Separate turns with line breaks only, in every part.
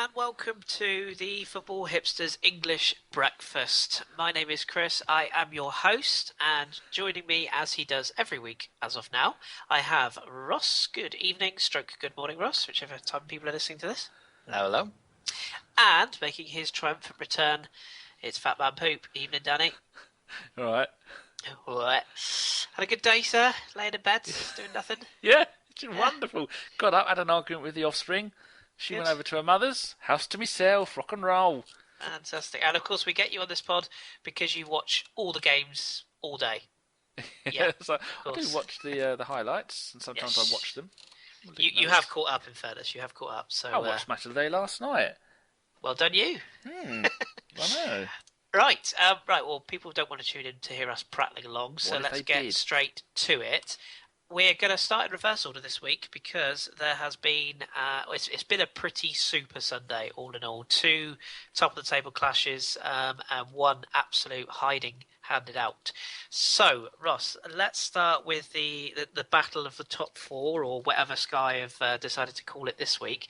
and welcome to the Football Hipsters English Breakfast. My name is Kris, I am your host, and joining me as he does every week as of now, I have Ross. Good evening, stroke good morning, Ross, whichever time people are listening to this.
Hello, hello.
And making his triumphant return, it's Fat Man Poop. Evening, Danny.
All right.
What? Had a good day, sir? Laying in bed, doing nothing?
Yeah, it's been wonderful. Got up, had an argument with the offspring. She
Good.
went over to her mother's, house to myself, rock and roll.
Fantastic. And of course, we get you on this pod because you watch all the games all day. Yeah,
So
of
I do
course.
watch the highlights, and sometimes
Yes.
I watch them.
You have caught up, in fairness. You have caught up. So
I watched Match of the Day last night.
well done, you.
I know.
Right. Right. Well, people don't want to tune in to hear us prattling along, so
What if
let's
they
get
did?
straight to it. We're going to start in reverse order this week because there has been it's been a pretty super Sunday all in all. Two top of the table clashes and one absolute hiding handed out. So Ross, let's start with the battle of the top four, or whatever Sky have decided to call it this week.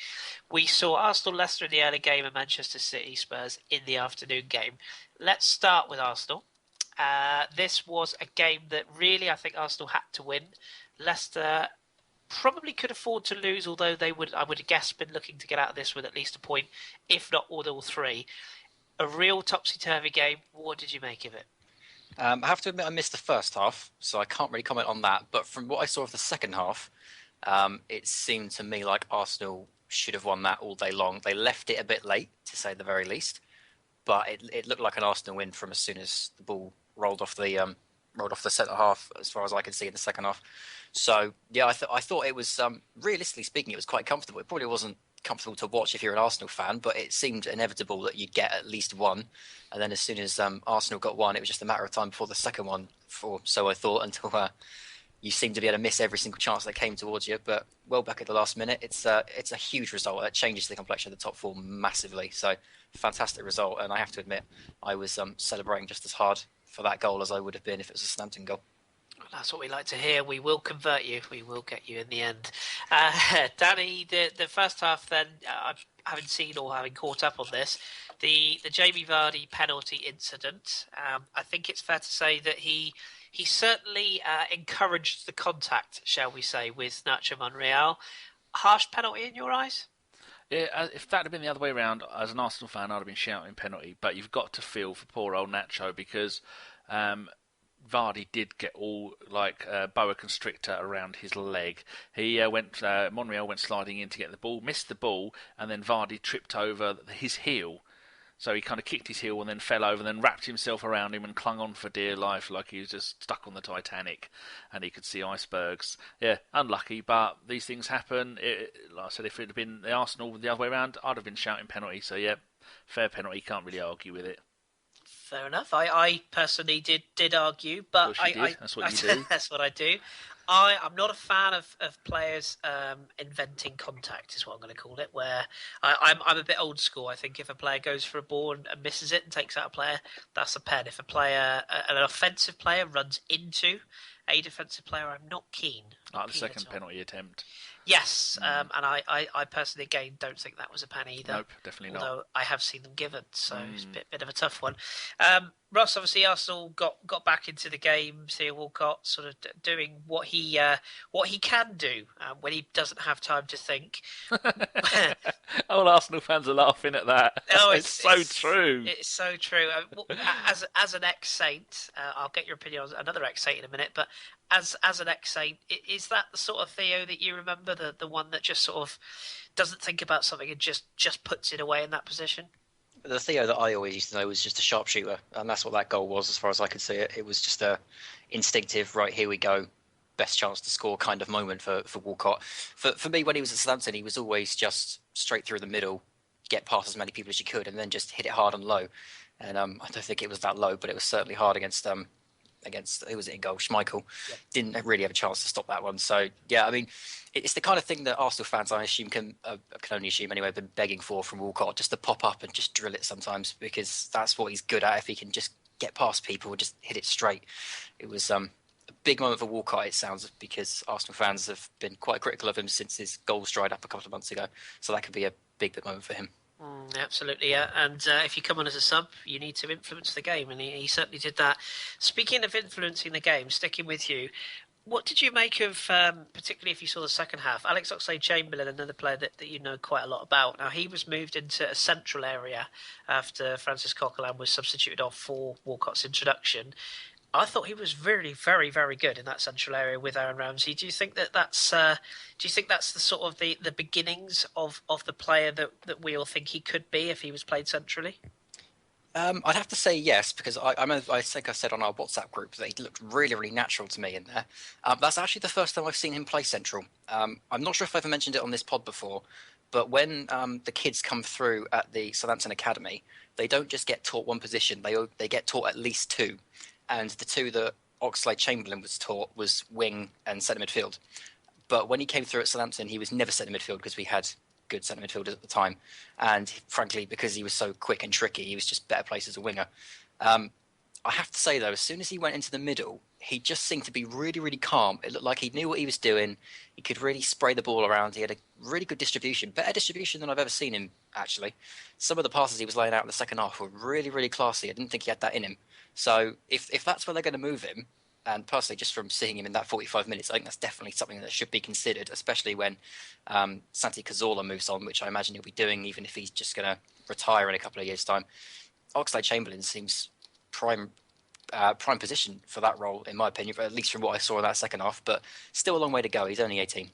We saw Arsenal Leicester in the early game and Manchester City Spurs in the afternoon game. Let's start with Arsenal. This was a game that really I think Arsenal had to win. Leicester probably could afford to lose, although I would have guessed, been looking to get out of this with at least a point, if not all three. A real topsy-turvy game. What did you make of it?
I have to admit I missed the first half, so I can't really comment on that. But from what I saw of the second half, it seemed to me like Arsenal should have won that all day long. They left it a bit late, to say the very least, but it looked like an Arsenal win from as soon as the ball rolled off the centre half, as far as I could see in the second half. So yeah, I thought it was realistically speaking, it was quite comfortable. It probably wasn't comfortable to watch if you're an Arsenal fan, but it seemed inevitable that you'd get at least one. And then as soon as Arsenal got one, it was just a matter of time before the second one. So I thought, until you seemed to be able to miss every single chance that came towards you. But well back at the last minute, it's a huge result. It changes the complexion of the top four massively. So fantastic result, and I have to admit, I was celebrating just as hard for that goal as I would have been if it was a Southampton goal.
That's what we like to hear. We will convert you. We will get you in the end. Danny, the first half then, having seen or having caught up on this, the Jamie Vardy penalty incident, I think it's fair to say that he certainly encouraged the contact, shall we say, with Nacho Monreal. Harsh penalty in your eyes?
Yeah, if that had been the other way around, as an Arsenal fan, I'd have been shouting penalty. But you've got to feel for poor old Nacho because Vardy did get all like boa constrictor around his leg. Monreal went sliding in to get the ball, missed the ball, and then Vardy tripped over his heel. So he kind of kicked his heel and then fell over and then wrapped himself around him and clung on for dear life like he was just stuck on the Titanic and he could see icebergs. Yeah, unlucky, but these things happen. Like I said, if it had been the Arsenal the other way around, I'd have been shouting penalty. So yeah, fair penalty, can't really argue with it.
Fair enough. I personally did argue, but
That's what you do.
That's what I do. I'm not a fan of players inventing contact, is what I'm going to call it. Where I'm a bit old school. I think if a player goes for a ball and misses it and takes out a player, that's a pen. If an offensive player runs into a defensive player, I'm not keen.
Like the second penalty attempt.
Yes, and I personally, again, don't think that was a pen either.
Nope, definitely not.
Although I have seen them given, so it's a bit of a tough one. Ross, obviously, Arsenal got back into the game. Theo Walcott sort of doing what he can do when he doesn't have time to think.
All Arsenal fans are laughing at that.
Oh,
it's so true.
It's so true. As an ex-Saint, I'll get your opinion on another ex-Saint in a minute, but as an ex-Saint, is that the sort of Theo that you remember, the one that just sort of doesn't think about something and just puts it away in that position?
The Theo that I always used to know was just a sharpshooter, and that's what that goal was as far as I could see it. It was just a instinctive, right, here we go, best chance to score kind of moment for Walcott. For me, when he was at Southampton, he was always just straight through the middle, get past as many people as you could, and then just hit it hard and low. And I don't think it was that low, but it was certainly hard against who was it in goal? Schmeichel. Yeah. Didn't really have a chance to stop that one. So yeah, I mean, it's the kind of thing that Arsenal fans, I assume, can only assume anyway, have been begging for from Walcott, just to pop up and just drill it sometimes, because that's what he's good at. If he can just get past people and just hit it straight. It was a big moment for Walcott, it sounds, because Arsenal fans have been quite critical of him since his goals dried up a couple of months ago. So that could be a big moment for him.
Absolutely, yeah. And if you come on as a sub, you need to influence the game, and he certainly did that. Speaking of influencing the game, sticking with you, what did you make of, particularly if you saw the second half, Alex Oxlade-Chamberlain, another player that you know quite a lot about. Now, he was moved into a central area after Francis Coquelin was substituted off for Walcott's introduction. I thought he was really very, very good in that central area with Aaron Ramsey. Do you think that's the sort of the beginnings of the player that we all think he could be if he was played centrally?
I'd have to say yes, because I think I said on our WhatsApp group that he looked really, really natural to me in there. That's actually the first time I've seen him play central. I'm not sure if I've ever mentioned it on this pod before, but when the kids come through at the Southampton Academy, they don't just get taught one position; they get taught at least two, and the two that Oxlade-Chamberlain was taught was wing and centre midfield. But when he came through at Southampton, he was never centre midfield because we had good centre midfielders at the time. And frankly, because he was so quick and tricky, he was just better placed as a winger. I have to say, though, as soon as he went into the middle, he just seemed to be really, really calm. It looked like he knew what he was doing. He could really spray the ball around. He had a really good distribution, better distribution than I've ever seen him, actually. Some of the passes he was laying out in the second half were really, really classy. I didn't think he had that in him. So if that's where they're going to move him, and personally, just from seeing him in that 45 minutes, I think that's definitely something that should be considered, especially when Santi Cazorla moves on, which I imagine he'll be doing, even if he's just going to retire in a couple of years' time. Oxlade-Chamberlain seems prime position for that role, in my opinion, at least from what I saw in that second half. But still a long way to go. He's only 18.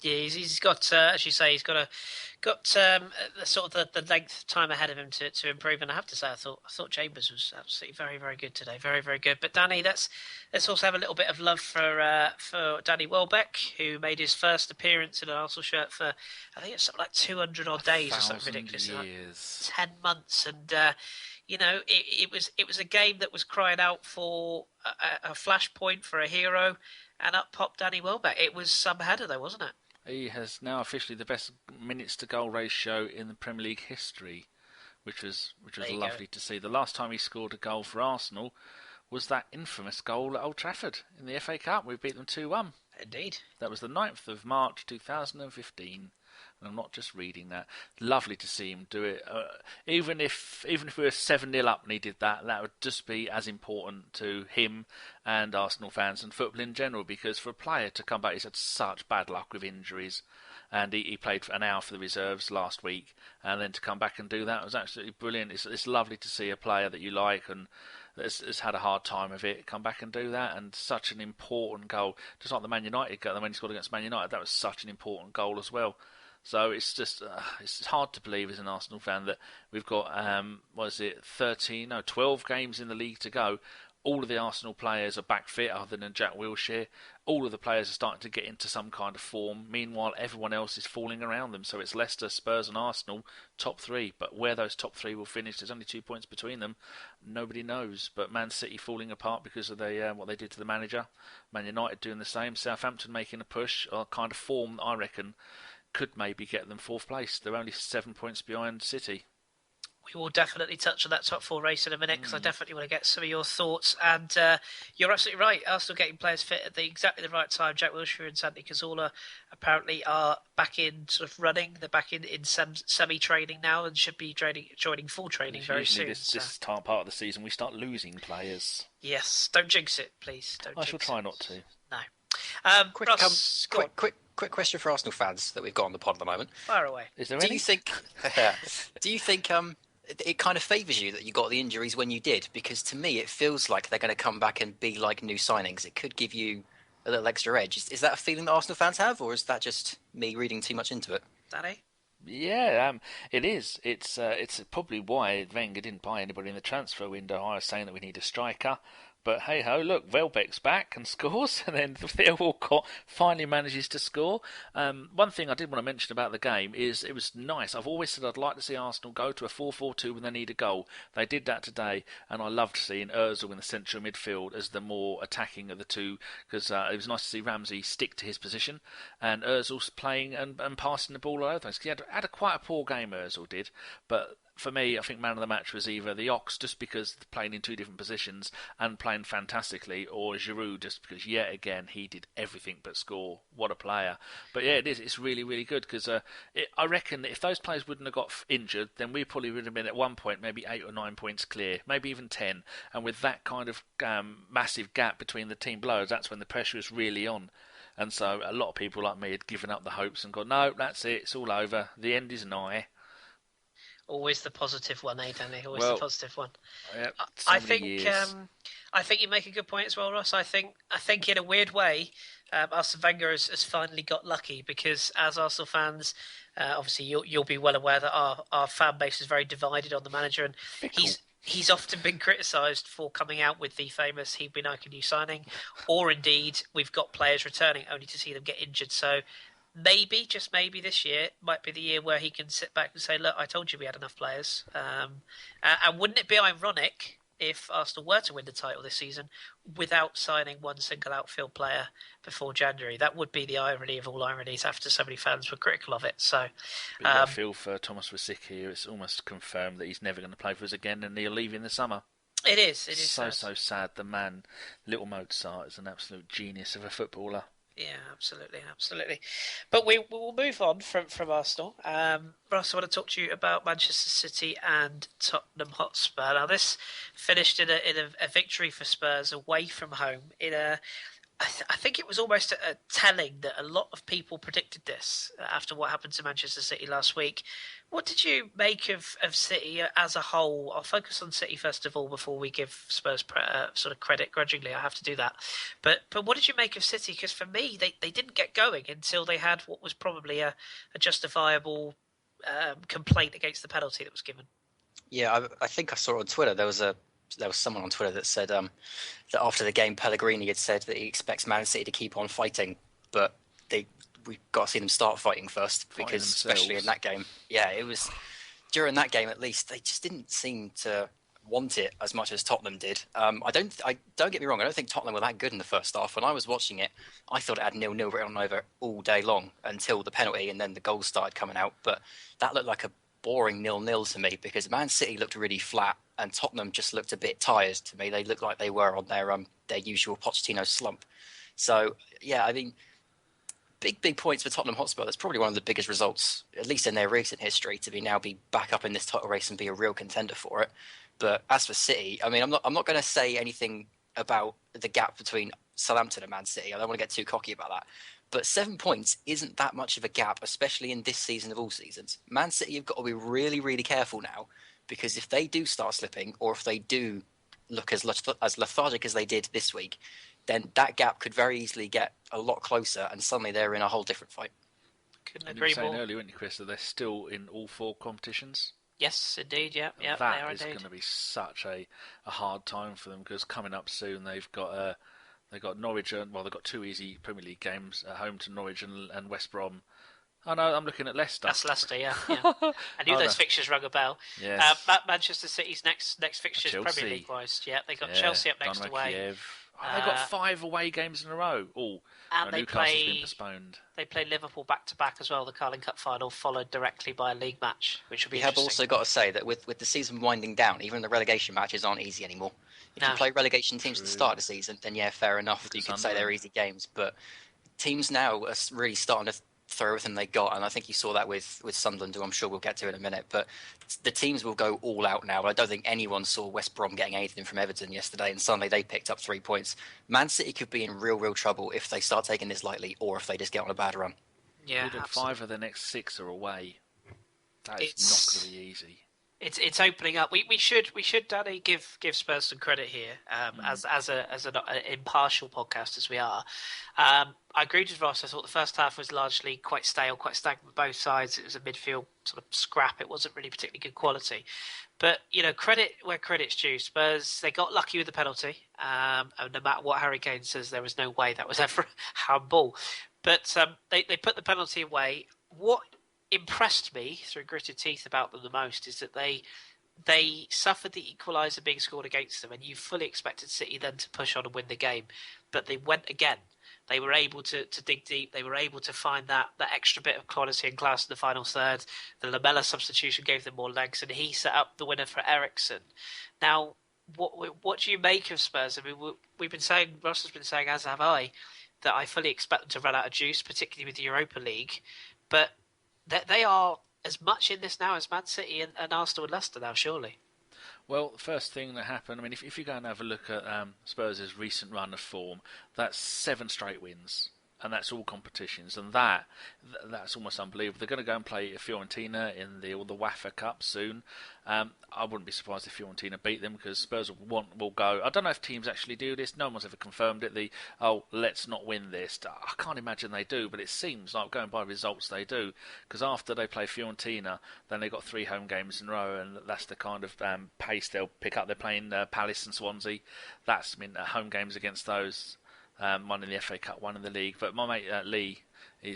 Yeah, he's got, as you say, he's got the sort of the length of time ahead of him to improve. And I have to say, I thought Chambers was absolutely very, very good today, very, very good. But Danny, let's also have a little bit of love for Danny Welbeck, who made his first appearance in an Arsenal shirt for, I think it's something like 200 odd days or something ridiculous,
years.
like 10 months, and it was a game that was crying out for a flashpoint for a hero, and up popped Danny Welbeck. It was some header though, wasn't it?
He has now officially the best minutes to goal ratio in the Premier League history, which was lovely to see. The last time he scored a goal for Arsenal was that infamous goal at Old Trafford in the FA Cup. We beat them 2-1.
Indeed.
That was the 9th of March 2015. And I'm not just reading that. Lovely to see him do it. Even if we were 7-0 up and he did that, that would just be as important to him and Arsenal fans and football in general, because for a player to come back, he's had such bad luck with injuries, and he played for an hour for the reserves last week, and then to come back and do that was absolutely brilliant. It's lovely to see a player that you like and has had a hard time of it come back and do that, and such an important goal. Just like the Man United goal, when he scored against Man United, that was such an important goal as well. So it's just it's hard to believe as an Arsenal fan that we've got 12 games in the league to go. All of the Arsenal players are back fit, other than Jack Wilshere. All of the players are starting to get into some kind of form. Meanwhile, everyone else is falling around them. So it's Leicester, Spurs, and Arsenal top three. But where those top three will finish, there's only 2 points between them. Nobody knows. But Man City falling apart because of what they did to the manager. Man United doing the same. Southampton making a push, a kind of form that I reckon could maybe get them 4th place. They're only 7 points behind City.
We will definitely touch on that top 4 race in a minute, because I definitely want to get some of your thoughts. And you're absolutely right. Arsenal getting players fit at exactly the right time. Jack Wilshere and Santi Cazorla apparently are back in sort of running. They're back in semi-training now and should be joining full training very soon.
This part of the season, we start losing players.
Yes. Don't jinx it, please.
I shall try not to.
No.
Quick question for Arsenal fans that we've got on the pod at the moment.
Fire away.
Is there any?
Do you think it kind of favours you that you got the injuries when you did? Because to me, it feels like they're going to come back and be like new signings. It could give you a little extra edge. Is that a feeling that Arsenal fans have, or is that just me reading too much into it?
Danny?
Yeah, it is. It's probably why Wenger didn't buy anybody in the transfer window. I was saying that we need a striker. But hey ho, look, Welbeck's back and scores, and then Theo Walcott finally manages to score. One thing I did want to mention about the game is it was nice. I've always said I'd like to see Arsenal go to a 4-4-2 when they need a goal. They did that today, and I loved seeing Ozil in the central midfield as the more attacking of the two, because it was nice to see Ramsey stick to his position, and Ozil's playing and passing the ball all over. He had quite a poor game, Ozil did, but for me, I think man of the match was either the Ox, just because playing in two different positions and playing fantastically, or Giroud, just because yet again he did everything but score. What a player! But yeah, it is. It's really, really good because I reckon that if those players wouldn't have got injured, then we probably would have been at one point maybe 8 or 9 points clear, maybe even 10. And with that kind of massive gap between the team below us, that's when the pressure is really on. And so a lot of people like me had given up the hopes and gone, no, that's it, it's all over. The end is nigh.
Always the positive one, eh, Danny? Always the
Well,
positive one.
yep, so
I
many
think
years.
I think you make a good point as well, Ross. I think in a weird way, Arsene Wenger has finally got lucky because as Arsenal fans, obviously you'll be well aware that our fan base is very divided on the manager, and
Fickle.
he's often been criticised for coming out with the famous "he'd been I can use" signing, or indeed we've got players returning only to see them get injured. So maybe, just maybe, this year might be the year where he can sit back and say, "Look, I told you we had enough players." And wouldn't it be ironic if Arsenal were to win the title this season without signing one single outfield player before January? That would be the irony of all ironies after so many fans were critical of it. So,
But you got to feel for Thomas Rosick here. It's almost confirmed that he's never going to play for us again, and he'll leave in the summer.
it is
So
sad.
sad. The man, little Mozart, is an absolute genius of a footballer.
Yeah, absolutely. But we will move on from Arsenal. Ross, I want to talk to you about Manchester City and Tottenham Hotspur. Now, this finished in a victory for Spurs away from home. I think it was almost a telling that a lot of people predicted this after what happened to Manchester City last week. What did you make of City as a whole? I'll focus on City first of all before we give Spurs sort of credit grudgingly. I have to do that. But what did you make of City? Because for me, they didn't get going until they had what was probably a justifiable complaint against the penalty that was given.
Yeah, I think I saw on Twitter there was someone on Twitter that said that after the game Pellegrini had said that he expects Man City to keep on fighting, but we've got to see them start fighting first because especially in that game, yeah, it was during that game at least they just didn't seem to want it as much as Tottenham did. I don't get me wrong, I don't think Tottenham were that good in the first half. When I was watching it, I thought it had 0-0 written over all day long until the penalty and then the goals started coming out. But that looked like a boring 0-0 to me because Man City looked really flat and Tottenham just looked a bit tired to me. They looked like they were on their usual Pochettino slump. So yeah, I mean, big points for Tottenham Hotspur. That's probably one of the biggest results, at least in their recent history, to be back up in this title race and be a real contender for it. But as for City, I mean, I'm not going to say anything about the gap between Southampton and Man City. I don't want to get too cocky about that. But 7 points isn't that much of a gap, especially in this season of all seasons. Man City have got to be really, really careful now because if they do start slipping or if they do look as lethargic as they did this week, then that gap could very easily get a lot closer and suddenly they're in a whole different fight.
Couldn't
And you were
agree
saying
more.
earlier, weren't you, Chris, that they're still in all 4 competitions?
Yes, indeed. Yeah, they
That
are
is
indeed.
going to be such a hard time for them because coming up soon they've got Norwich. Well, they've got 2 easy Premier League games at home to Norwich and West Brom. Oh no, I'm looking at Leicester.
That's Leicester, yeah. I knew
Oh,
those
no.
fixtures rung a bell.
Yes.
Manchester City's next fixtures
Chelsea.
Premier League wise. Yeah, they got
Yeah,
Chelsea up next
Dynamo
away,
Kiev. Oh, they got 5 away games in a row. Oh,
and
no, Newcastle's been postponed.
they play Liverpool back to back as well. The Carling Cup final followed directly by a league match, which will be
You have
interesting.
also got to say that with the season winding down, even the relegation matches aren't easy anymore. If you
No,
play relegation teams at the
True.
start of the season, then yeah, fair enough.
Look
You
at
could say they're
Sunderland.
easy games, but teams now are really starting to throw everything they got, and I think you saw that with Sunderland, who I'm sure we'll get to in a minute. But the teams will go all out now. I don't think anyone saw West Brom getting anything from Everton yesterday, and suddenly they picked up 3 points. Man City could be in real trouble if they start taking this lightly, or if they just get on a bad run.
yeah,
Look, 5 of the next 6 are away. That is not going to be easy.
It's opening up. We should Danny give Spurs some credit here as an impartial podcast as we are. I agreed with Ross. I thought the first half was largely quite stale, quite stagnant on both sides. It was a midfield sort of scrap. It wasn't really particularly good quality. But credit where credit's due. Spurs, they got lucky with the penalty. And no matter what Harry Kane says, there was no way that was ever a handball. But they put the penalty away. What impressed me through gritted teeth about them the most is that they suffered the equaliser being scored against them, and you fully expected City then to push on and win the game, but they went again. They were able to dig deep. They were able to find that extra bit of quality and class in the final third. The Lamella substitution gave them more legs, and he set up the winner for Eriksen. Now, what do you make of Spurs? I mean, we've been saying, Ross has been saying, as have I, that I fully expect them to run out of juice, particularly with the Europa League. But they are as much in this now as Man City and Arsenal and Leicester now, surely.
Well, the first thing that happened, I mean, if you go and have a look at Spurs' recent run of form, that's 7 straight wins. And that's all competitions, and that's almost unbelievable. They're going to go and play Fiorentina in the WAFA Cup soon. I wouldn't be surprised if Fiorentina beat them, because Spurs will go. I don't know if teams actually do this. No one's ever confirmed it. Let's not win this. I can't imagine they do, but it seems like, going by results, they do. Because after they play Fiorentina, then they've got 3 home games in a row, and that's the kind of pace they'll pick up. They're playing Palace and Swansea. That's home games against those. One in the FA Cup, one in the league. But my mate Lee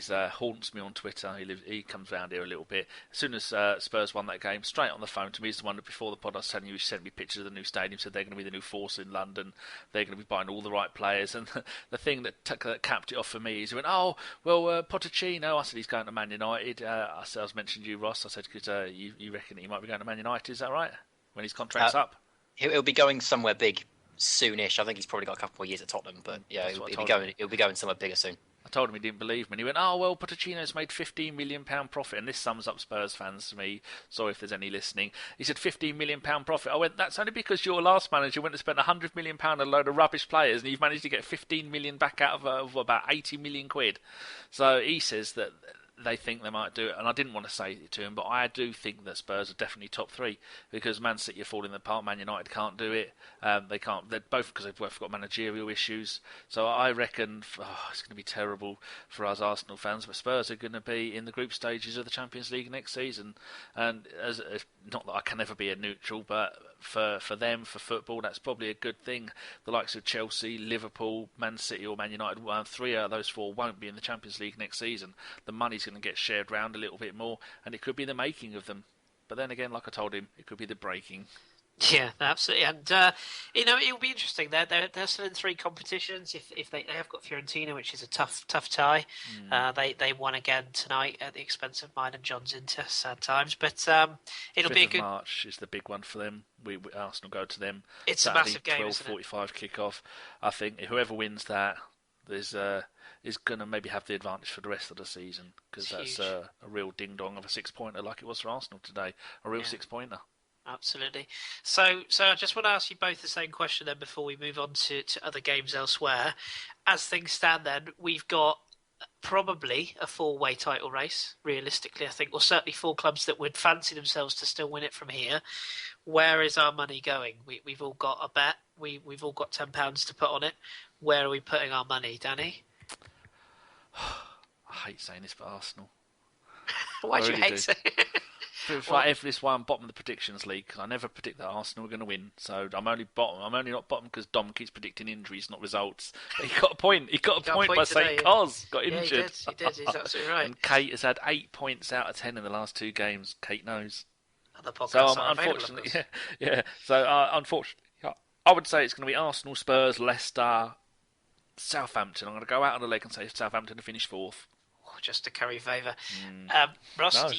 haunts me on Twitter. He comes around here a little bit. As soon as Spurs won that game, straight on the phone to me. He's the one that before the pod I was telling you, he sent me pictures of the new stadium. Said they're going to be the new force in London. They're going to be buying all the right players. And the thing that capped it off for me is he went, Pochettino. I said he's going to Man United. I was mentioning you, Ross. I said, because you reckon he might be going to Man United. Is that right? When his contract's up?
He'll be going somewhere big soonish. I think he's probably got a couple more years at Tottenham, but yeah, he'll be going somewhere bigger soon.
I told him he didn't believe me, and he went, Pochettino's made £15 million profit, and this sums up Spurs fans to me. Sorry if there's any listening. He said £15 million profit. I went, that's only because your last manager went and spent £100 million on a load of rubbish players, and you've managed to get £15 million back out of about 80 million quid. So he says that they think they might do it, and I didn't want to say it to him, but I do think that Spurs are definitely top 3, because Man City are falling apart. Man United can't do it. They can't. They're both, because they've both got managerial issues. So I reckon it's going to be terrible for us Arsenal fans, but Spurs are going to be in the group stages of the Champions League next season. And not that I can ever be a neutral, but for them, for football, that's probably a good thing. The likes of Chelsea, Liverpool, Man City or Man United, 3 out of those 4 won't be in the Champions League next season. The money's going to get shared round a little bit more, and it could be the making of them. But then again, like I told him, it could be the breaking.
Yeah, absolutely, and it'll be interesting. They're still in 3 competitions. If they have got Fiorentina, which is a tough tie. They won again tonight at the expense of mine and John's Inter. Sad times, but it'll be a good.
March is the big one for them. We Arsenal go to them.
It's
Saturday,
a massive game.
12:45 kickoff. I think whoever wins that is going to maybe have the advantage for the rest of the season, because that's a real ding dong of a 6-pointer, like it was for Arsenal today. A real 6-pointer.
Absolutely. So I just want to ask you both the same question then before we move on to other games elsewhere. As things stand then, we've got probably a 4-way title race, realistically, I think, or certainly 4 clubs that would fancy themselves to still win it from here. Where is our money going? We've all got a bet. We've all got £10 to put on it. Where are we putting our money, Danny?
I hate saying this for Arsenal.
Why do you hate saying it?
It's like this why I'm bottom of the predictions league, because I never predict that Arsenal are going to win. So I'm only bottom. I'm only not bottom because Dom keeps predicting injuries, not results. But he got a point. He got a point by saying Cos got injured.
He did. He's absolutely right.
And Kate has had 8 points out of 10 in the last 2 games. Kate knows.
The podcast
so unfortunately, So unfortunately, I would say it's going to be Arsenal, Spurs, Leicester, Southampton. I'm going to go out on a leg and say Southampton to finish 4th.
Just to carry favour. Ross,
No.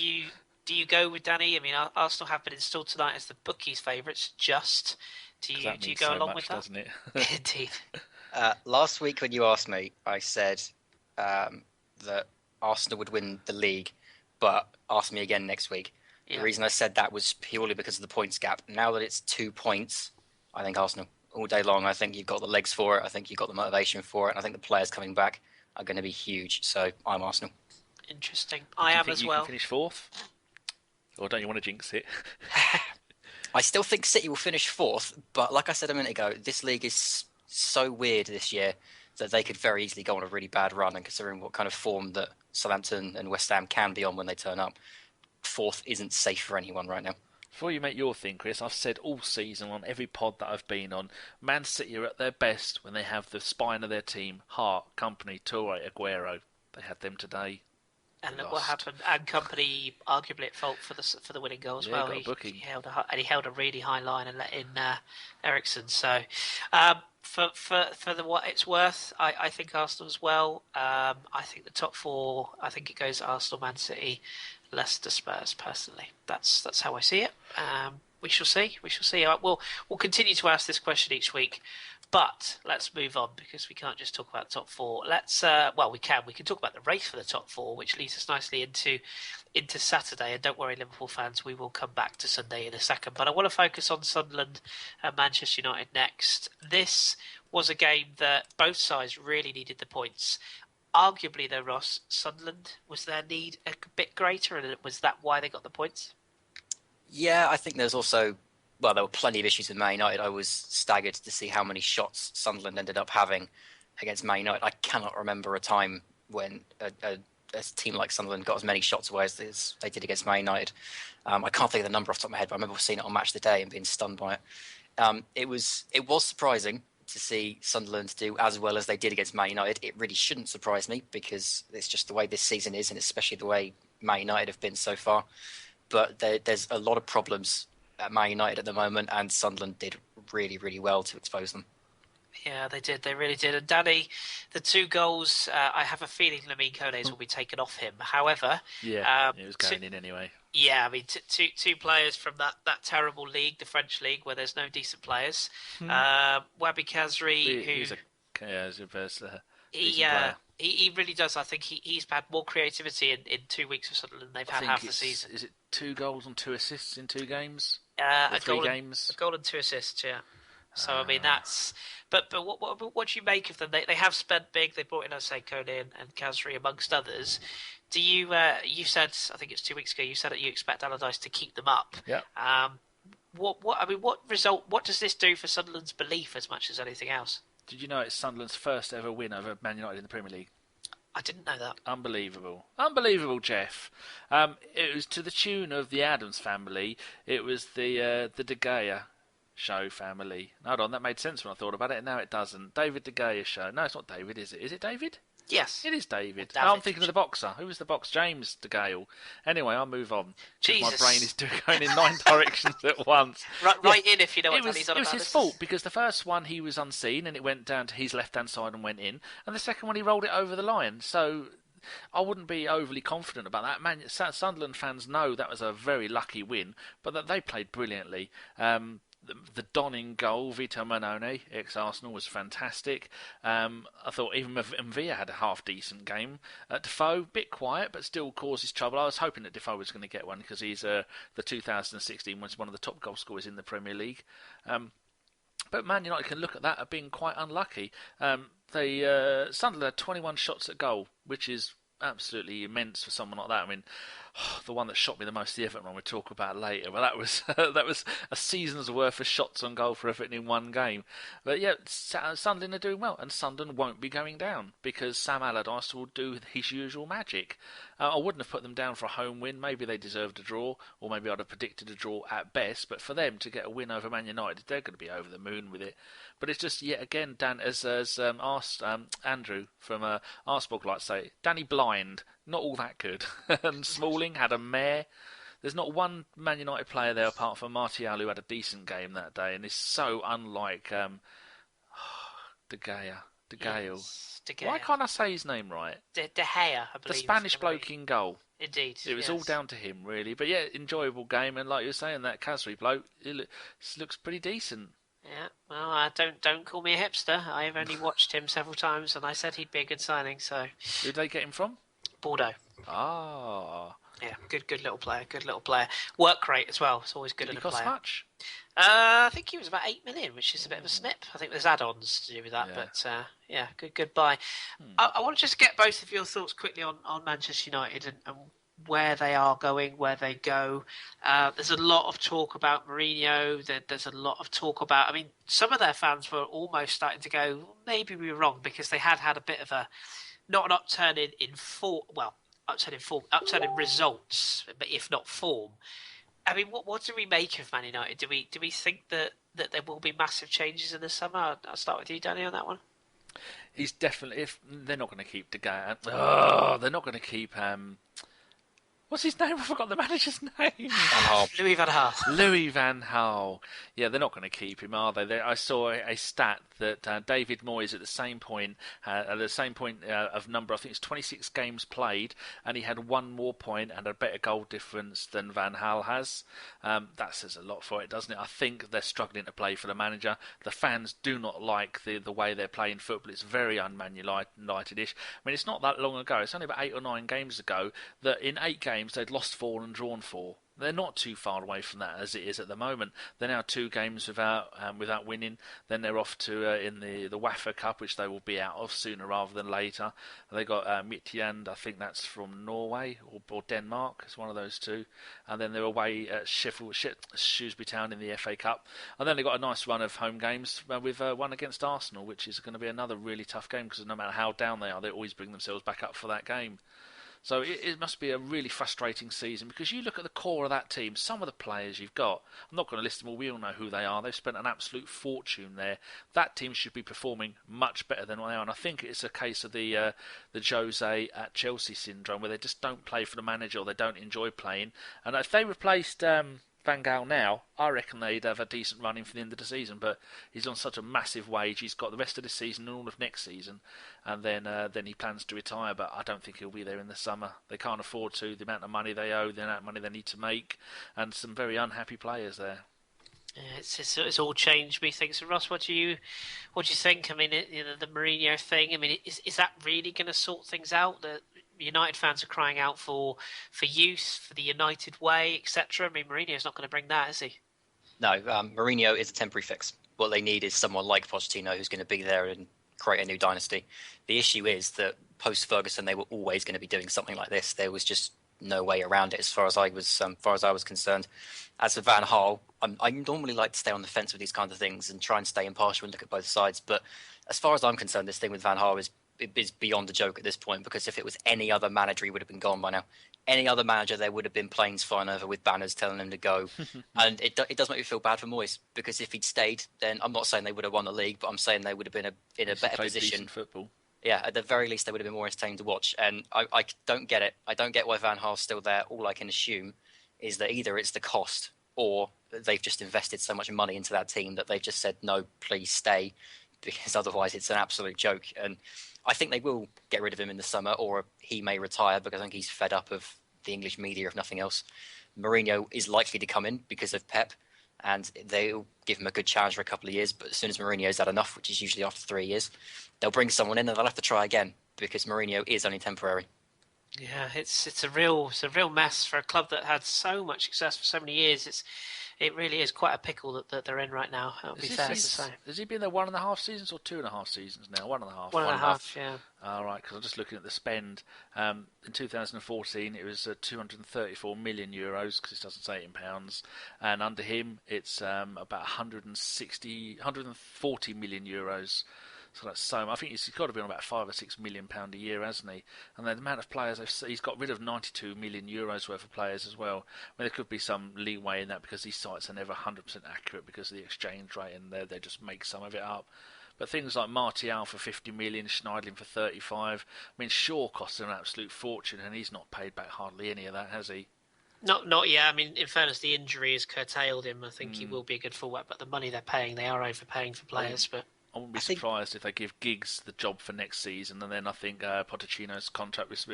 Do you go with Danny? I mean, Arsenal have been installed tonight as the bookies' favourites. Do you go along with that?
Doesn't it?
Indeed.
Last week when you asked me, I said that Arsenal would win the league, but ask me again next week. Yeah. The reason I said that was purely because of the points gap. Now that it's 2 points, I think Arsenal all day long. I think you've got the legs for it. I think you've got the motivation for it. And I think the players coming back are going to be huge. So I'm Arsenal.
Interesting. I am as well.
Do you think you can finish 4th? Or don't you want to jinx it?
I still think City will finish 4th, but like I said a minute ago, this league is so weird this year that they could very easily go on a really bad run, and considering what kind of form that Southampton and West Ham can be on when they turn up, 4th isn't safe for anyone right now.
Before you make your thing, Chris, I've said all season on every pod that I've been on, Man City are at their best when they have the spine of their team, Hart, Company, Toure, Aguero. They had them today.
And look what
Lost.
happened. And company arguably at fault for the winning goal as
Yeah, he
well.
got a booking.
He held a really high line and let in Ericsson. So for the what it's worth, I think Arsenal as well. I think the top four. I think it goes Arsenal, Man City, Leicester, Spurs. Personally, that's how I see it. We shall see. We shall see. We'll continue to ask this question each week. But let's move on because we can't just talk about the top four. We can. We can talk about the race for the top four, which leads us nicely into Saturday. And don't worry, Liverpool fans, we will come back to Sunday in a second. But I want to focus on Sunderland and Manchester United next. This was a game that both sides really needed the points. Arguably, though, Ross, Sunderland, was their need a bit greater, and was that why they got the points?
Yeah, I think there's also, well, there were plenty of issues with Man United. I was staggered to see how many shots Sunderland ended up having against Man United. I cannot remember a time when a team like Sunderland got as many shots away as they did against Man United. I can't think of the number off the top of my head, but I remember seeing it on Match of the Day and being stunned by it. It was surprising to see Sunderland do as well as they did against Man United. It really shouldn't surprise me because it's just the way this season is, and especially the way Man United have been so far. But there's a lot of problems at Man United at the moment, and Sunderland did really, really well to expose them.
Yeah, they did. They really did. And Danny, the two goals, I have a feeling Lamine Kones will be taken off him. However,
Yeah, he was going in anyway.
Yeah, I mean, two players from that terrible league, the French league, where there's no decent players. Wabi Kazri,
He's
who
a decent
he
player.
he really does. I think he's had more creativity in 2 weeks of Sunderland than they've had half the season.
Is it 2 goals and 2 assists in 2 games?
A
3
goal
games?
a goal and 2 assists. Yeah. So I mean that's. But what do you make of them? They have spent big. They brought in, I say, Kone and Kazri amongst others. Do you you said, I think it's 2 weeks ago, you said that you expect Allardyce to keep them up.
Yeah.
What does this do for Sunderland's belief as much as anything else?
Did you know it's Sunderland's first ever win over Man United in the Premier League?
I didn't know that.
Unbelievable, Jeff. It was to the tune of the Addams family. It was the De Gea show family. Hold on, that made sense when I thought about it, and now it doesn't. David De Gea show. No, it's not David, is it? Is it David?
Yes.
It is David.
Well,
I'm thinking of the boxer. Who was the boxer? James De Gale. Anyway, I'll move on.
Jesus.
My brain is going in 9 directions at once.
Right in if you know what
Danny's on about. It was his fault because the first one he was unseen and it went down to his left-hand side and went in. And the second one he rolled it over the line. So I wouldn't be overly confident about that. Sunderland fans know that was a very lucky win, but that they played brilliantly. The Donning goal, Vito Manone, ex-Arsenal, was fantastic. I thought even Mvia had a half-decent game. Defoe, bit quiet, but still causes trouble. I was hoping that Defoe was going to get one because he's the 2016 was one of the top goal scorers in the Premier League. But Man United can look at that as being quite unlucky. Sunderland had 21 shots at goal, which is absolutely immense for someone like that. I mean, the one that shot me the most, the Everton one, we'll talk about later. But that was a season's worth of shots on goal for Everton in one game. But yeah, Sunderland are doing well, and Sunderland won't be going down because Sam Allardyce will do his usual magic. I wouldn't have put them down for a home win. Maybe they deserved a draw, or maybe I'd have predicted a draw at best. But for them to get a win over Man United, they're going to be over the moon with it. But it's just, yet again, Dan, as asked Andrew from Arsborg, like say, Danny Blind, not all that good. And Smalling had a mare. There's not one Man United player there apart from Martial who had a decent game that day, and it's so unlike De Gea. De Gea.
Yes, De Gea.
Why can't I say his name right?
De Gea, I believe.
The Spanish bloke in goal.
Indeed.
It was all down to him, really. But yeah, enjoyable game, and like you were saying, that Kazri bloke, looks pretty decent.
Yeah, well, don't call me a hipster. I've only watched him several times, and I said he'd be a good signing. So,
who did they get him from?
Bordeaux.
Ah,
yeah, good little player. Good little player. Work rate as well. It's always good
did
in
he
a
cost
player.
much?
I think he was about 8 million, which is a bit of a snip. I think there's add-ons to do with that,
Yeah.
but yeah, good buy. I want to just get both of your thoughts quickly on Manchester United and where they are going, where they go. There's a lot of talk about Mourinho. There's a lot of talk about. I mean, some of their fans were almost starting to go, maybe we were wrong because they had a bit of a not an upturn in form. Well, upturn in results, but if not form. I mean, what do we make of Man United? Do we think that there will be massive changes in the summer? I'll start with you, Danny, on that one.
He's definitely. If they're not going to keep De Gea, oh, they're not going to keep. What's his name? I forgot the manager's name.
Van Gaal.
Louis van Gaal.
Louis van Gaal. Yeah, they're not going to keep him, are they? I saw a stat that David Moyes at the same point of number, I think it's 26 games played, and he had one more point and a better goal difference than Van Gaal has. That says a lot for it, doesn't it? I think they're struggling to play for the manager. The fans do not like the way they're playing football. It's very un-Man United-ish. I mean, it's not that long ago. It's only about 8 or 9 games ago that in 8 games they'd lost 4 and drawn 4. They're not too far away from that as it is at the moment. They're now 2 games without winning. Then they're off to in the WAFA Cup, which they will be out of sooner rather than later. They got Midtjylland, I think that's from Norway or Denmark. It's one of those two. And then they're away at Shrewsbury Town in the FA Cup. And then they got a nice run of home games with one against Arsenal, which is going to be another really tough game because no matter how down they are, they always bring themselves back up for that game. So it must be a really frustrating season because you look at the core of that team, some of the players you've got, I'm not going to list them all, we all know who they are, they've spent an absolute fortune there. That team should be performing much better than what they are, and I think it's a case of the Jose at Chelsea syndrome where they just don't play for the manager or they don't enjoy playing. And if they replaced Van Gaal now, I reckon they'd have a decent run in for the end of the season, but he's on such a massive wage. He's got the rest of this season and all of next season, and then he plans to retire, but I don't think he'll be there in the summer. They can't afford to, the amount of money they owe, the amount of money they need to make, and some very unhappy players there.
Yeah, it's all changed, methinks. So Ross, what do you think? I mean, the Mourinho thing. I mean, is that really going to sort things out? The United fans are crying out for youth, for the United way, etc. I mean, Mourinho's not going to bring that, is he?
No, Mourinho is a temporary fix. What they need is someone like Pochettino who's going to be there and create a new dynasty. The issue is that post-Ferguson, they were always going to be doing something like this. There was just no way around it as far as I was concerned. As for Van Gaal, I normally like to stay on the fence with these kinds of things and try and stay impartial and look at both sides. But as far as I'm concerned, this thing with Van Gaal is beyond a joke at this point, because if it was any other manager, he would have been gone by now. Any other manager, there would have been planes flying over with banners telling him to go. And it does make me feel bad for Moyes, because if he'd stayed, then I'm not saying they would have won the league, but I'm saying they would have been in a better position.
Football.
Yeah, at the very least, they would have been more entertaining to watch. And I don't get it. I don't get why Van Gaal's still there. All I can assume is that either it's the cost or they've just invested so much money into that team that they've just said, no, please stay, because otherwise it's an absolute joke. And I think they will get rid of him in the summer, or he may retire because I think he's fed up of the English media, if nothing else. Mourinho is likely to come in because of Pep, and they'll give him a good challenge for a couple of years. But as soon as Mourinho's had enough, which is usually after 3 years, they'll bring someone in and they'll have to try again, because Mourinho is only temporary.
Yeah, it's a real mess for a club that had so much success for so many years. It really is quite a pickle that they're in right now. That would be fair to say.
Has he been there 1.5 seasons or 2.5 seasons now? 1.5.
1.5, yeah.
All right, because I'm just looking at the spend. In 2014, it was 234 million euros, because it doesn't say it in pounds, and under him, it's about 140 million euros. So that's so much. I think he's got to be on about £5 or £6 million a year, hasn't he? And the amount of players he's got rid of 92 million euros worth of players as well. I mean, there could be some leeway in that because these sites are never 100% accurate because of the exchange rate, and they just make some of it up. But things like Martial for 50 million, Schneidlin for 35. I mean, Shaw cost an absolute fortune, and he's not paid back hardly any of that, has he?
Not yet. I mean, in fairness, the injury has curtailed him. I think he will be a good fullback, but the money they're paying, they are overpaying for players. But
I wouldn't be surprised if they give Giggs the job for next season, and then I think Pochettino's contract with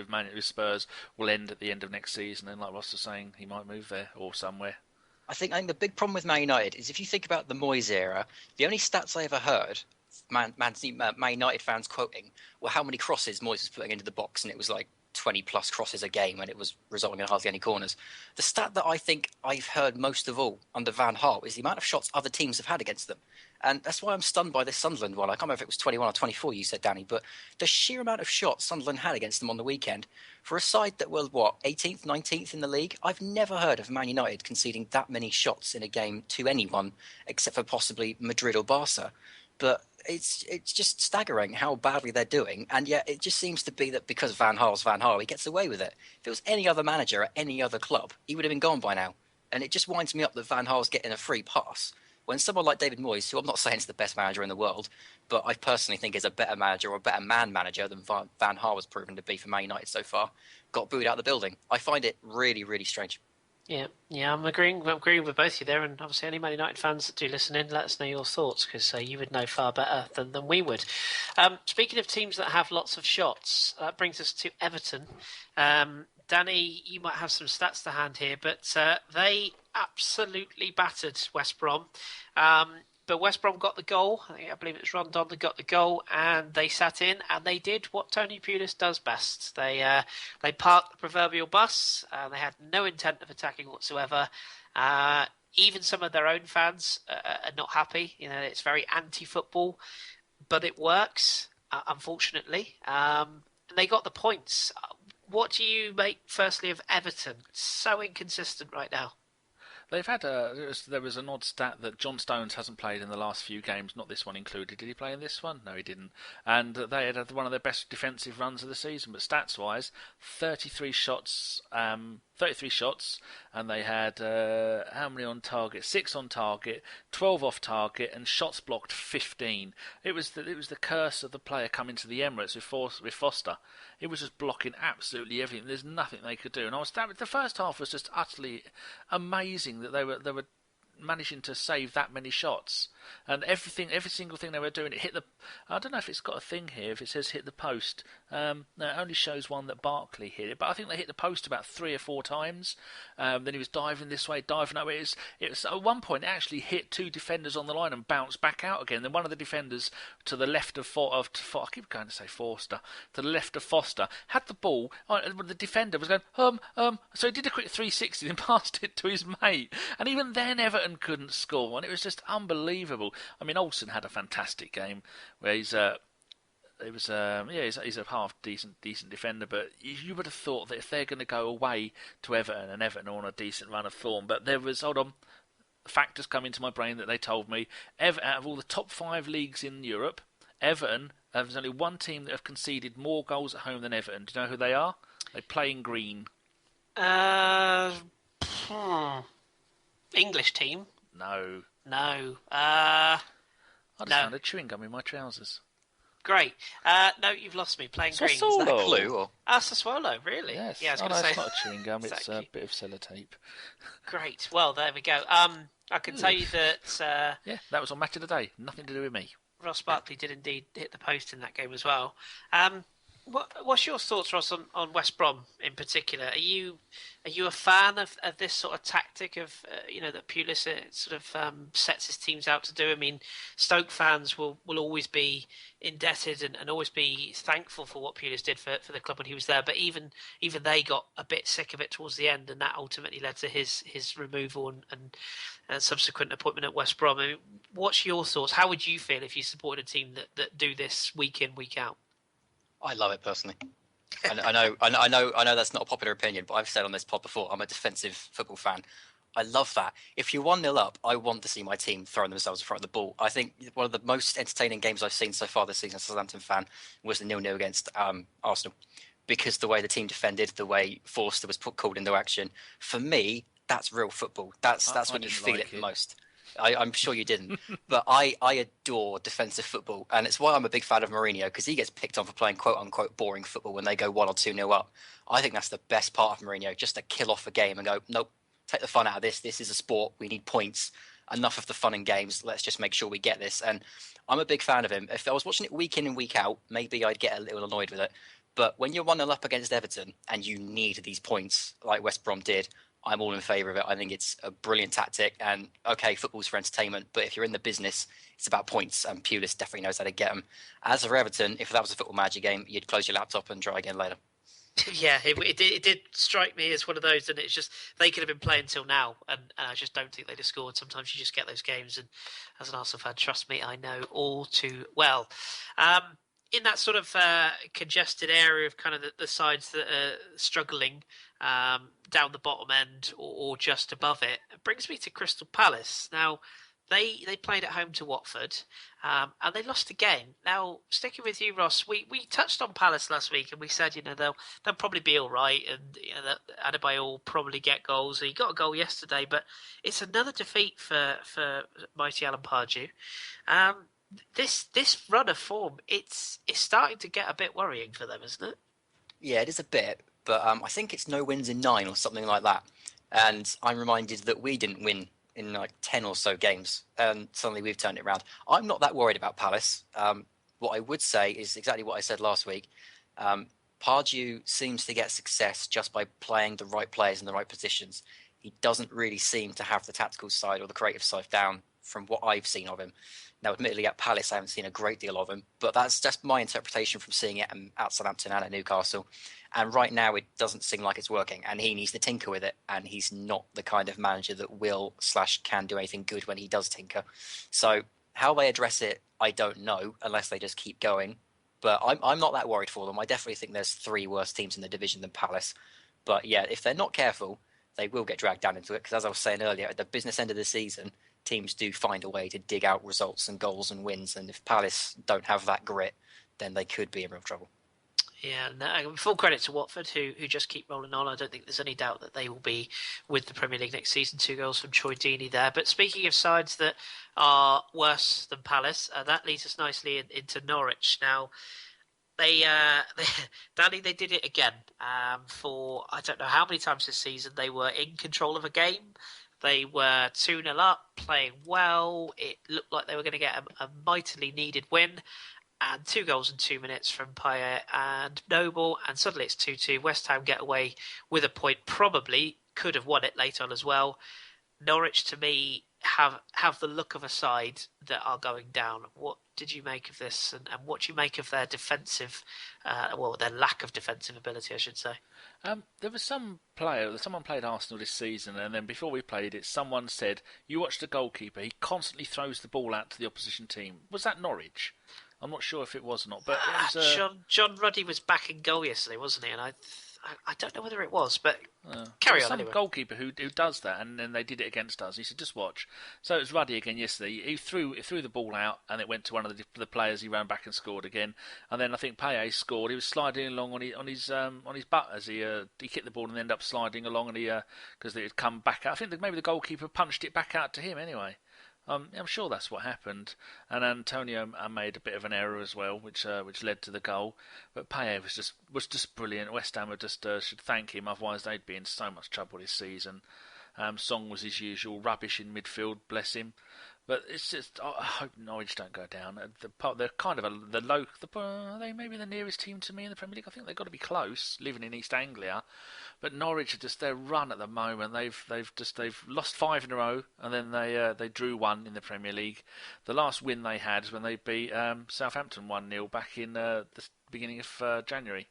Spurs will end at the end of next season, and like Ross was saying, he might move there or somewhere.
I think the big problem with Man United is if you think about the Moyes era, the only stats I ever heard Man United fans quoting were how many crosses Moyes was putting into the box, and it was like 20 plus crosses a game, and it was resulting in hardly any corners. The stat that I think I've heard most of all under Van Gaal is the amount of shots other teams have had against them. And that's why I'm stunned by this Sunderland one. I can't remember if it was 21 or 24 you said, Danny, but the sheer amount of shots Sunderland had against them on the weekend, for a side that was, 18th, 19th in the league, I've never heard of Man United conceding that many shots in a game to anyone, except for possibly Madrid or Barca. But it's just staggering how badly they're doing, and yet it just seems to be that because Van Gaal's Van Gaal, he gets away with it. If it was any other manager at any other club, he would have been gone by now. And it just winds me up that Van Gaal's getting a free pass when someone like David Moyes, who I'm not saying is the best manager in the world, but I personally think is a better manager or a better man manager than Van Gaal was proven to be for Man United so far, got booed out of the building. I find it really, really strange.
Yeah, I'm agreeing with both of you there, and obviously any Man United fans that do listen in, let us know your thoughts because you would know far better than we would. Speaking of teams that have lots of shots, that brings us to Everton. Danny, you might have some stats to hand here, but they absolutely battered West Brom. But West Brom got the goal. I believe it was Rondon that got the goal, and they sat in and they did what Tony Pulis does best. They parked the proverbial bus. They had no intent of attacking whatsoever. Even some of their own fans are not happy. You know, it's very anti-football, but it works. Unfortunately, and they got the points. What do you make, firstly, of Everton? So inconsistent right now.
They've had there was an odd stat that John Stones hasn't played in the last few games, not this one included. Did he play in this one? No, he didn't. And they had one of their best defensive runs of the season, but stats-wise, 33 shots, and they had how many on target? 6 on target, 12 off target, and shots blocked 15. It was the curse of the player coming to the Emirates with Foster. It was just blocking absolutely everything. There's nothing they could do, and the first half was just utterly amazing that they were managing to save that many shots, and every single thing they were doing, it hit the. I don't know if it's got a thing here. If it says hit the post, no, it only shows one that Barkley hit it, but I think they hit the post about 3 or 4 times. Then he was diving this way, diving that way. It was at one point it actually hit 2 defenders on the line and bounced back out again. Then one of the defenders to the left of I keep going to say Forster, to the left of Foster, had the ball. The defender was going so he did a quick 360 and passed it to his mate, and even then Everton couldn't score, and it was just unbelievable. I mean, Olsen had a fantastic game where he's a half decent defender, but you would have thought that if they're going to go away to Everton, and Everton are on a decent run of form, but there was factors come into my brain that they told me. Out of all the top 5 leagues in Europe, Everton, there's only one team that have conceded more goals at home than Everton. Do you know who they are? They play in green.
English team?
No.
I
just found a chewing gum in my trousers.
Great. No, you've lost me. Playing green. Is
that a clue? Or?
Sassuolo, really?
Yes.
Yeah, I was going to say.
It's not a chewing gum,
exactly.
It's a bit of sellotape.
Great. Well, there we go. I can tell you that...
yeah, that was on Match of the Day. Nothing to do with me.
Ross Barkley did indeed hit the post in that game as well. What's your thoughts, Ross, on West Brom in particular? Are you a fan of this sort of tactic of that Pulis sort of sets his teams out to do? I mean, Stoke fans will always be indebted and always be thankful for what Pulis did for the club when he was there, but even they got a bit sick of it towards the end, and that ultimately led to his removal and subsequent appointment at West Brom. I mean, what's your thoughts? How would you feel if you supported a team that do this week in, week out?
I love it personally. I know that's not a popular opinion, but I've said on this pod before, I'm a defensive football fan. I love that. If you're 1-0 up, I want to see my team throwing themselves in front of the ball. I think one of the most entertaining games I've seen so far this season as a Southampton fan was the 0-0 against Arsenal, because the way the team defended, the way Forster was called into action, for me, that's real football. That's when you feel it the most. I'm sure you didn't, but I adore defensive football, and it's why I'm a big fan of Mourinho, because he gets picked on for playing quote-unquote boring football when they go 1 or 2-0 up. I think that's the best part of Mourinho, just to kill off a game and go, nope, take the fun out of this. This is a sport. We need points. Enough of the fun and games. Let's just make sure we get this. And I'm a big fan of him. If I was watching it week in and week out, maybe I'd get a little annoyed with it. But when you're 1-0 up against Everton and you need these points like West Brom did, I'm all in favour of it. I think it's a brilliant tactic, and okay, football's for entertainment, but if you're in the business, it's about points, and Pulis definitely knows how to get them. As for Everton, if that was a football manager game, you'd close your laptop and try again later.
Yeah, it did strike me as one of those, and it's just they could have been playing till now, and I just don't think they'd have scored. Sometimes you just get those games, and as an Arsenal fan, trust me, I know all too well. In that sort of congested area of kind of the sides that are struggling down the bottom end or just above it, brings me to Crystal Palace. Now, They played at home to Watford, and they lost again. Now, sticking with you, Ross, we touched on Palace last week, and we said they'll probably be all right, and that Adebayo will probably get goals. He got a goal yesterday, but it's another defeat for mighty Alan Pardew. Um, this run of form, it's starting to get a bit worrying for them, isn't it?
Yeah, it is a bit, but I think it's no wins in 9 or something like that. And I'm reminded that we didn't win in like 10 or so games, and suddenly we've turned it around. I'm not that worried about Palace. What I would say is exactly what I said last week. Um, Pardew seems to get success just by playing the right players in the right positions. He doesn't really seem to have the tactical side or the creative side down from what I've seen of him. Now, admittedly, at Palace, I haven't seen a great deal of him, but that's just my interpretation from seeing it at Southampton and at Newcastle. And right now, it doesn't seem like it's working, and he needs to tinker with it. And he's not the kind of manager that will/can do anything good when he does tinker. So how they address it, I don't know, unless they just keep going. But I'm not that worried for them. I definitely think there's 3 worse teams in the division than Palace. But yeah, if they're not careful, they will get dragged down into it. Because as I was saying earlier, at the business end of the season, teams do find a way to dig out results and goals and wins. And if Palace don't have that grit, then they could be in real trouble.
Yeah, no, full credit to Watford, who just keep rolling on. I don't think there's any doubt that they will be with the Premier League next season. 2 goals from Troy Deeney there. But speaking of sides that are worse than Palace, that leads us nicely into Norwich. Now, Danny, they did it again. For I don't know how many times this season they were in control of a game. They were 2-0 up, playing well. It looked like they were going to get a mightily needed win. And 2 goals in 2 minutes from Payet and Noble, and suddenly it's 2-2. West Ham get away with a point. Probably could have won it late on as well. Norwich, to me, have the look of a side that are going down. What did you make of this, and what do you make of their defensive, their lack of defensive ability, I should say?
There was someone played Arsenal this season, and then before we played it, someone said, "You watch the goalkeeper; he constantly throws the ball out to the opposition team." Was that Norwich? I'm not sure if it was or not, but it was,
John Ruddy was back in goal yesterday, wasn't he? And I don't know whether it was, but carry on
some
anyway.
goalkeeper who does that, and then they did it against us. He said, "Just watch." So it was Ruddy again yesterday. He threw the ball out, and it went to one of the players. He ran back and scored again. And then I think Payet scored. He was sliding along on his butt as he kicked the ball and ended up sliding along, and because it had come back out. I think that maybe the goalkeeper punched it back out to him anyway. I'm sure that's what happened, and Antonio made a bit of an error as well, which led to the goal. But Payet was just brilliant. West Ham should thank him, otherwise they'd be in so much trouble this season. Song was his usual rubbish in midfield, bless him. But it's just, I hope Norwich don't go down. They're kind of are they maybe the nearest team to me in the Premier League? I think they've got to be close, living in East Anglia. But Norwich are just their run at the moment. They've lost 5 in a row, and then they drew 1 in the Premier League. The last win they had was when they beat Southampton 1-0 back in the beginning of January.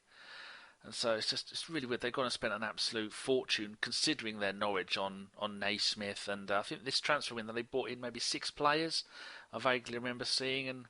And so it's really weird. They've gone and spent an absolute fortune considering their Norwich on Naismith, and I think this transfer window they bought in maybe 6 players. I vaguely remember seeing, and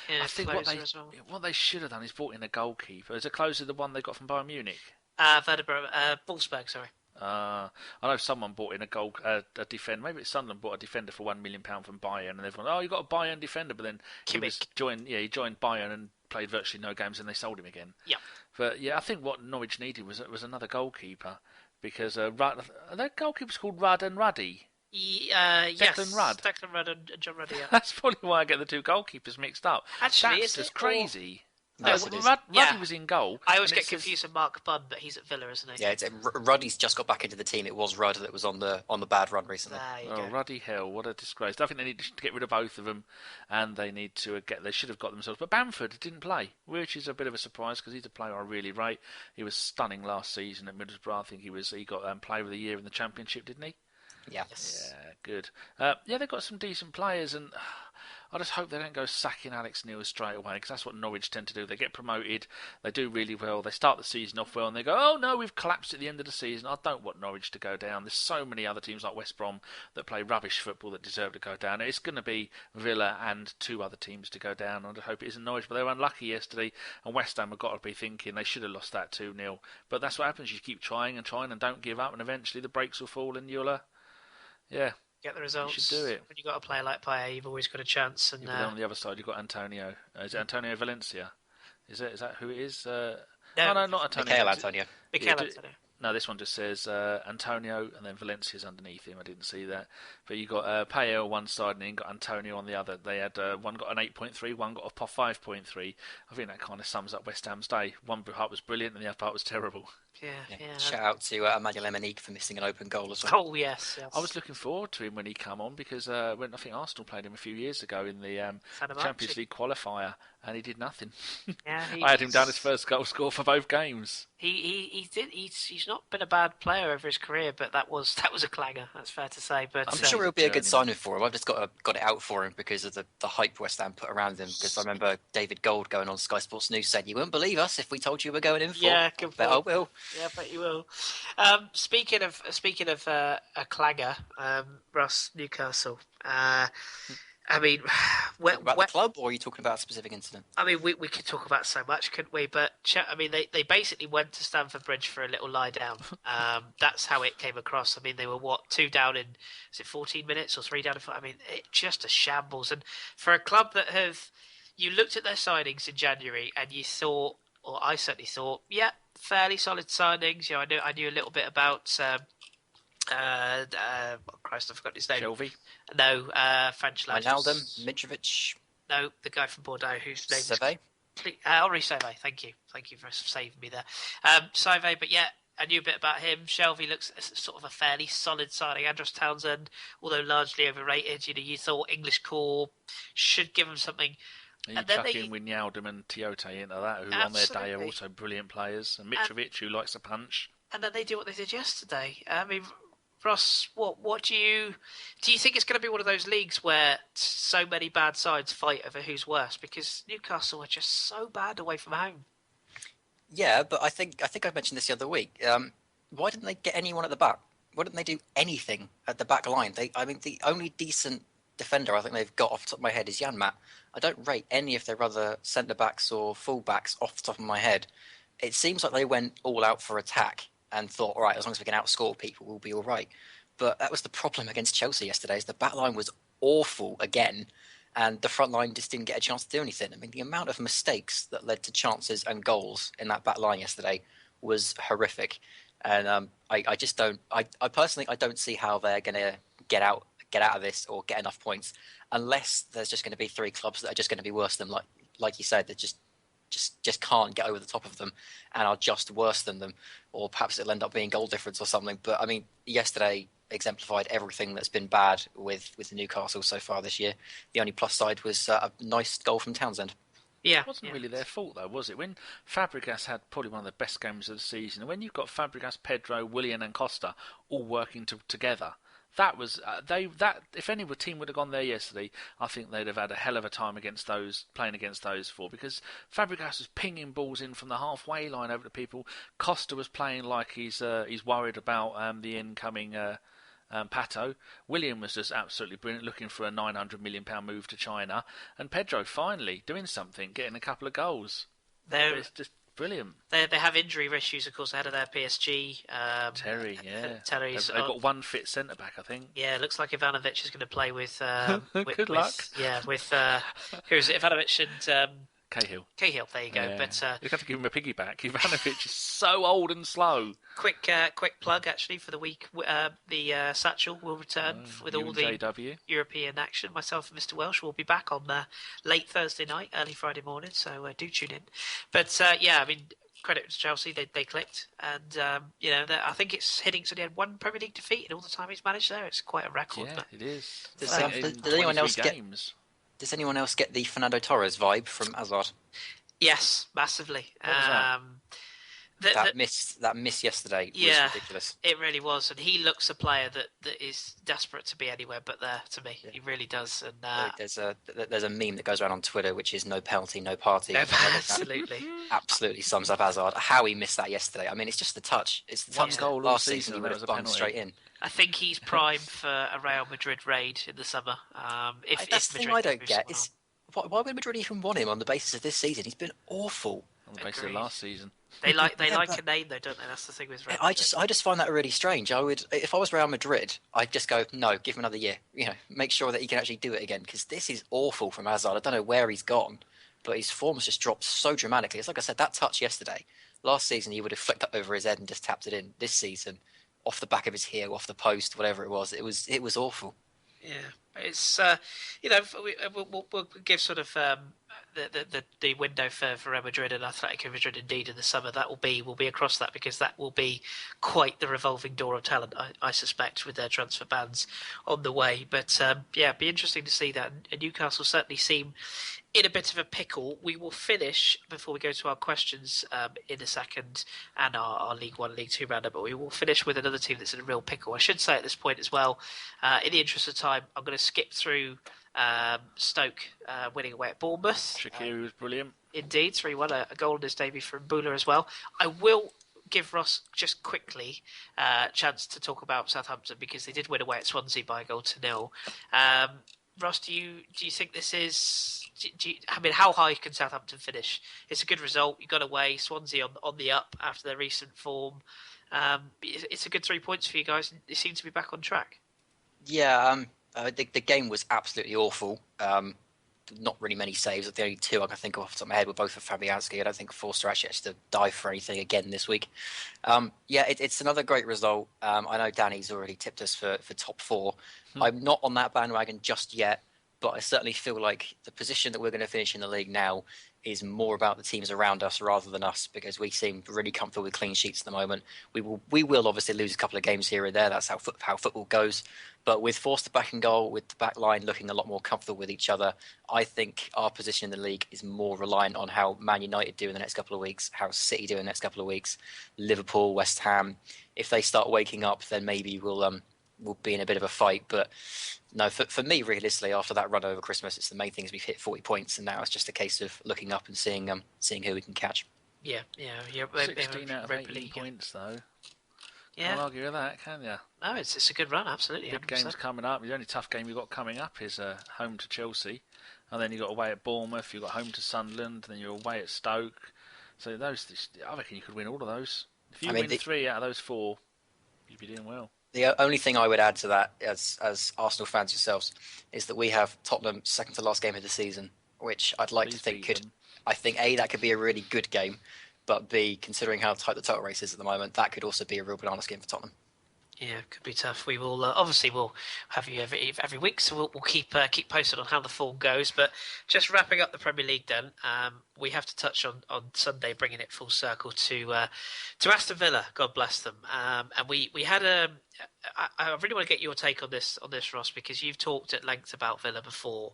Yeah,
I think what they should have done is bought in a goalkeeper. Is it close to the one they got from Bayern Munich?
Wolfsburg, sorry.
I know someone bought in a defender. Maybe it's Sunderland bought a defender for £1 million from Bayern, and everyone, oh, you got a Bayern defender, but then
Kimmich.
he joined Bayern and played virtually no games, and they sold him again.
Yeah.
But yeah, I think what Norwich needed was another goalkeeper, because are their goalkeepers called Rudd and Ruddy?
Yes.
Declan Rudd.
Declan Rudd and John Ruddy. Yeah.
That's probably why I get the 2 goalkeepers mixed up.
Actually,
that's just crazy.
Yes, it is.
Ruddy was in goal.
I always get confused with Mark Bunn, but he's at Villa, isn't he?
Yeah, Ruddy's just got back into the team. It was Rudd that was on the bad run recently.
Ruddy hell, what a disgrace! I think they need to get rid of both of them, and they need to They should have got themselves. But Bamford didn't play, which is a bit of a surprise because he's a player I really rate. He was stunning last season at Middlesbrough. I think he got Player of the Year in the Championship, didn't he?
Yeah.
Yes. Yeah, good. Yeah, they've got some decent players, and I just hope they don't go sacking Alex Neil straight away, because that's what Norwich tend to do. They get promoted, they do really well, they start the season off well, and they go, oh no, we've collapsed at the end of the season. I don't want Norwich to go down. There's so many other teams like West Brom that play rubbish football that deserve to go down. It's going to be Villa and 2 other teams to go down. I hope it isn't Norwich, but they were unlucky yesterday, and West Ham have got to be thinking they should have lost that 2-0. But that's what happens. You keep trying and don't give up, and eventually the brakes will fall, and you'll... Yeah,
Get the results.
You should do it.
When you got a player like Payet, you've always got a chance. And
Yeah, but then on the other side, you've got Antonio. Is it Antonio Valencia? Is that who it is?
no,
no, not Antonio.
Mikel Antonio.
Mikel Antonio.
No, this one just says Antonio, and then Valencia's underneath him. I didn't see that. But you got Payet on one side, and then you got Antonio on the other. They had one got an 8.3, one got a 5.3. I think that kind of sums up West Ham's day. One part was brilliant, and the other part was terrible.
Yeah.
Shout out to Emmanuel Emenique for missing an open goal as well.
Oh yes.
I was looking forward to him when he came on because when I think Arsenal played him a few years ago in the Champions League qualifier, and he did nothing.
Yeah,
I had him down as first goal scorer for both games.
He's not been a bad player over his career, but that was a clanger. That's fair to say. But
I'm sure it'll be a good signing for him. I've just got it out for him because of the hype West Ham put around him. Because I remember David Gold going on Sky Sports News saying, "You wouldn't believe us if we told you we're going in for."
Yeah, good
bet I will.
Yeah, I bet you will. Speaking of a clanger, Ross, Newcastle. I mean,
about the club, or are you talking about a specific incident?
I mean, we could talk about so much, couldn't we? But I mean, they basically went to Stamford Bridge for a little lie down. That's how it came across. I mean, they were 2 down in 14 minutes or 3 down in 4? I mean, just a shambles. And for a club that you looked at their signings in January and you thought, or I certainly thought, yeah, fairly solid signings. You know, I knew a little bit about. Christ, I forgot his name.
Shelby?
No, French lad.
Wijnaldum, Mitrovic.
No, the guy from Bordeaux whose name
Save.
Henri Save. Thank you for saving me there. Save, but yeah, I knew a bit about him. Shelby looks sort of a fairly solid signing. Andros Townsend, although largely overrated, you thought English core should give him something.
And you chuck in Wijnaldum and Tiote into that, who on their day are also brilliant players, and Mitrovic, who likes to punch.
And then they do what they did yesterday. I mean, Ross, what do you think it's going to be one of those leagues where so many bad sides fight over who's worse? Because Newcastle are just so bad away from home.
Yeah, but I think I mentioned this the other week. Why didn't they get anyone at the back? Why didn't they do anything at the back line? The only decent defender I think they've got off the top of my head is Jan Matt. I don't rate any of their other centre backs or full backs off the top of my head. It seems like they went all out for attack and thought, all right, as long as we can outscore people, we'll be all right. But that was the problem against Chelsea yesterday, is the back line was awful again, and the front line just didn't get a chance to do anything. I mean, the amount of mistakes that led to chances and goals in that back line yesterday was horrific. And I just don't. I personally don't see how they're going to get out of this or get enough points, unless there's just going to be 3 clubs that are just going to be worse than like you said, that just can't get over the top of them and are just worse than them, or perhaps it'll end up being goal difference or something. But I mean, yesterday exemplified everything that's been bad with Newcastle so far this year. The only plus side was a nice goal from Townsend.
Yeah,
it wasn't really their fault though, was it? When Fabregas had probably one of the best games of the season, and when you've got Fabregas, Pedro, Willian, and Costa all working together. That was if any team would have gone there yesterday, I think they'd have had a hell of a time playing against those 4, because Fabregas was pinging balls in from the halfway line over to people. Costa was playing like he's worried about the incoming Pato. William was just absolutely brilliant, looking for a £900 million move to China, and Pedro finally doing something, getting a couple of goals. It's just brilliant.
They have injury issues, of course, ahead of their PSG.
Terry, yeah.
Terry's
they've got one fit centre back, I think.
Yeah, it looks like Ivanovic is going to play with.
Good luck.
With who's it? Ivanovic and
Cahill.
There you go.
Yeah.
But
you have to give him a piggyback. Ivanovic is so old and slow.
Quick plug actually for the week. The Satchel will return with all the
JW.
European action. Myself and Mr. Welsh will be back on late Thursday night, early Friday morning. So do tune in. But yeah, I mean, credit to Chelsea. They clicked, and I think it's hitting. So they had 1 Premier League defeat in all the time he's managed there. It's quite a record.
Yeah, it is.
Does anyone else get the Fernando Torres vibe from Hazard?
Yes, massively.
What was that?
That miss yesterday was ridiculous.
It really was, and he looks a player that is desperate to be anywhere but there. To me, he really does. And
there's a meme that goes around on Twitter, which is "no penalty, no party."
Absolutely,
absolutely sums up Hazard. How he missed that yesterday. I mean, it's just the touch. It's the touch.
Goal
last
all
season he would have bumped straight in.
I think he's primed for a Real Madrid raid in the summer.
That's the thing I don't get is why would Madrid even want him on the basis of this season? He's been awful.
on the basis of
Agreed.
last season.
They like
Yeah,
a name though, don't they? That's the thing with Real
I
Madrid.
just find that really strange. I would, if I was Real Madrid, I'd just go, no, give him another year. Make sure that he can actually do it again, because this is awful from Hazard. I don't know where he's gone, but his form's just dropped so dramatically. It's like I said, that touch yesterday. Last season, he would have flicked that over his head and just tapped it in. This season, off the back of his heel, off the post, whatever it was awful.
Yeah, it's we'll give sort of the window for Real Madrid and Atletico Madrid indeed in the summer. That will be across that, because that will be quite the revolving door of talent, I suspect, with their transfer bans on the way. But yeah, it'd be interesting to see that. And Newcastle certainly seem in a bit of a pickle. We will finish before we go to our questions in a second, and our League One, League Two roundup. But we will finish with another team that's in a real pickle. I should say at this point as well, in the interest of time, I'm going to skip through Stoke winning away at Bournemouth.
Shaqiri was brilliant.
Indeed, 3-1, a goal in his debut from Bula as well. I will give Ross just quickly a chance to talk about Southampton, because they did win away at Swansea by a goal to 0. Ross, do you think this is? I mean, how high can Southampton finish? It's a good result. You got away. Swansea on the up after their recent form. It's a good 3 points for you guys. They seem to be back on track.
Yeah, the game was absolutely awful. Not really many saves. The only two I can think of off the top of my head were both for Fabianski. I don't think Forster actually had to dive for anything again this week. Yeah, it's another great result. I know Danny's already tipped us for top 4. I'm not on that bandwagon just yet, but I certainly feel like the position that we're going to finish in the league now is more about the teams around us rather than us, because we seem really comfortable with clean sheets at the moment. We will obviously lose a couple of games here and there. That's how football goes. But with Forster back in goal, with the back line looking a lot more comfortable with each other, I think our position in the league is more reliant on how Man United do in the next couple of weeks, how City do in the next couple of weeks, Liverpool, West Ham. If they start waking up, then maybe we'll be in a bit of a fight. But no, for me, realistically, after that run over Christmas, it's the main thing is we've hit 40 points, and now it's just a case of looking up and seeing who we can catch.
Yeah.
16 out of 18 points, though.
Yeah.
Can't argue with that, can you?
No, it's a good run, absolutely.
Big
100%.
games coming up. The only tough game you've got coming up is home to Chelsea, and then you've got away at Bournemouth, you've got home to Sunderland, then you're away at Stoke. So I reckon you could win all of those. If you win 3 out of those 4, you'd be doing well.
The only thing I would add to that, as Arsenal fans yourselves, is that we have Tottenham second to last game of the season, which I'd like to think could. I think A, that could be a really good game, but B, considering how tight the title race is at the moment, that could also be a real bananas game for Tottenham.
Yeah, it could be tough. We will obviously we'll have you every week, so we'll keep posted on how the form goes. But just wrapping up the Premier League, then we have to touch on Sunday, bringing it full circle to Aston Villa. God bless them. And we had I really want to get your take on this, Ross, because you've talked at length about Villa before.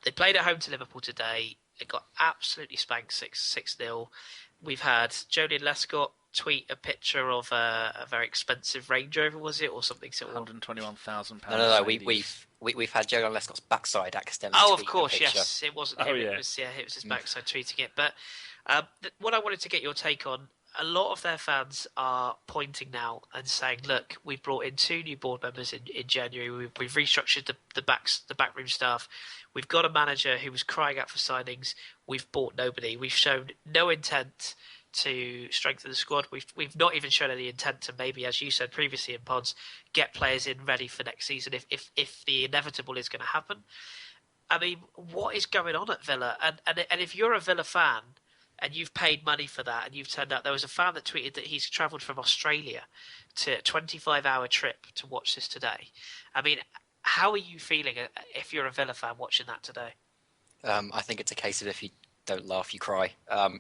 They played at home to Liverpool today. It got absolutely spanked 6-0. We've had Jolien Lescott tweet a picture of a very expensive Range Rover, was it, or something?
£121,000.
No. We've had Jolien Lescott's backside accidentally.
Oh, of course, yes. It wasn't him.
Yeah.
It was his backside tweeting it. But what I wanted to get your take on, a lot of their fans are pointing now and saying, look, we've brought in 2 new board members in January. We've restructured the backroom staff. We've got a manager who was crying out for signings. We've bought nobody. We've shown no intent to strengthen the squad. We've not even shown any intent to, maybe, as you said previously in pods, get players in ready for next season if the inevitable is going to happen. I mean, what is going on at Villa? And if you're a Villa fan and you've paid money for that, and you've turned out, there was a fan that tweeted that he's travelled from Australia to a 25-hour trip to watch this today. I mean, how are you feeling if you're a Villa fan watching that today?
I think it's a case of if you don't laugh, you cry.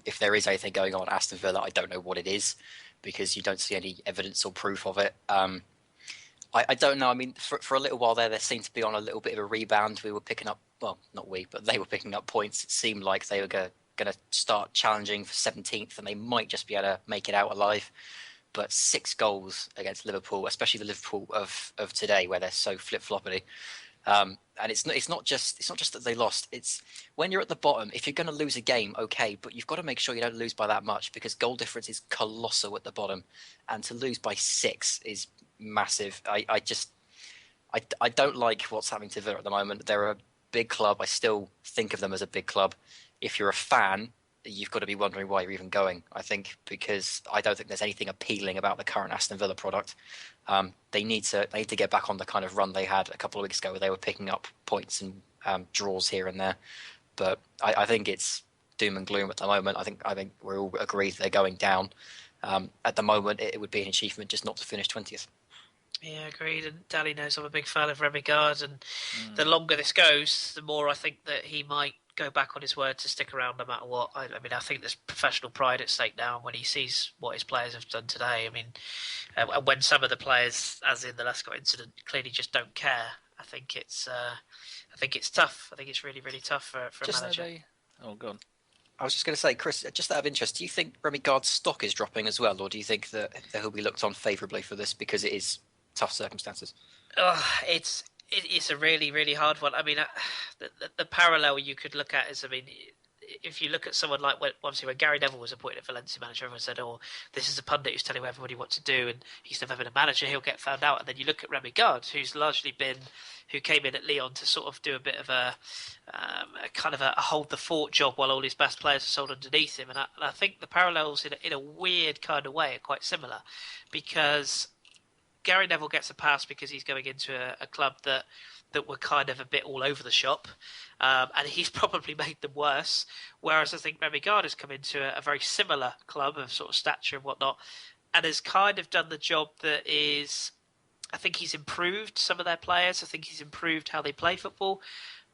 If there is anything going on at Aston Villa, I don't know what it is, because you don't see any evidence or proof of it. I don't know. I mean, for a little while there seemed to be on a little bit of a rebound. We were picking up, well, not we, but they were picking up points. It seemed like they were going to start challenging for 17th, and they might just be able to make it out alive. But 6 goals against Liverpool, especially the Liverpool of today, where they're so flip-floppity. And it's not just that they lost. It's when you're at the bottom, if you're going to lose a game, okay, but you've got to make sure you don't lose by that much, because goal difference is colossal at the bottom, and to lose by 6 is massive. I don't like what's happening to Villa at the moment. They're a big club. I still think of them as a big club. If you're a fan, you've got to be wondering why you're even going. I think because I don't think there's anything appealing about the current Aston Villa product. They need to get back on the kind of run they had a couple of weeks ago, where they were picking up points and draws here and there. But I think it's doom and gloom at the moment. I think we're all agreed they're going down. At the moment, it would be an achievement just not to finish 20th.
Yeah, agreed. And Danny knows I'm a big fan of Remy Gard, and the longer this goes, the more I think that he might go back on his word to stick around no matter what. I mean, I think there's professional pride at stake now when he sees what his players have done today. I mean, when some of the players, as in the Lescott incident, clearly just don't care. I think it's tough. I think it's really, really tough for a manager.
Oh, go on.
I was just going to say, Chris, just out of interest, do you think Remy Gard's stock is dropping as well, or do you think that he'll be looked on favourably for this because it is tough circumstances?
It's a really, really hard one. I mean, the parallel you could look at is, I mean, if you look at someone like when Gary Neville was appointed Valencia manager, everyone said, "Oh, this is a pundit who's telling everybody what to do, and he's never been a manager; he'll get found out." And then you look at Remy Gard, who came in at Lyon to sort of do a bit of a kind of a hold the fort job while all his best players are sold underneath him. And I think the parallels in a weird kind of way are quite similar, because Gary Neville gets a pass because he's going into a club that were kind of a bit all over the shop, and he's probably made them worse. Whereas I think Remy Gard has come into a very similar club of sort of stature and whatnot, and has kind of done the job that is. I think he's improved some of their players. I think he's improved how they play football,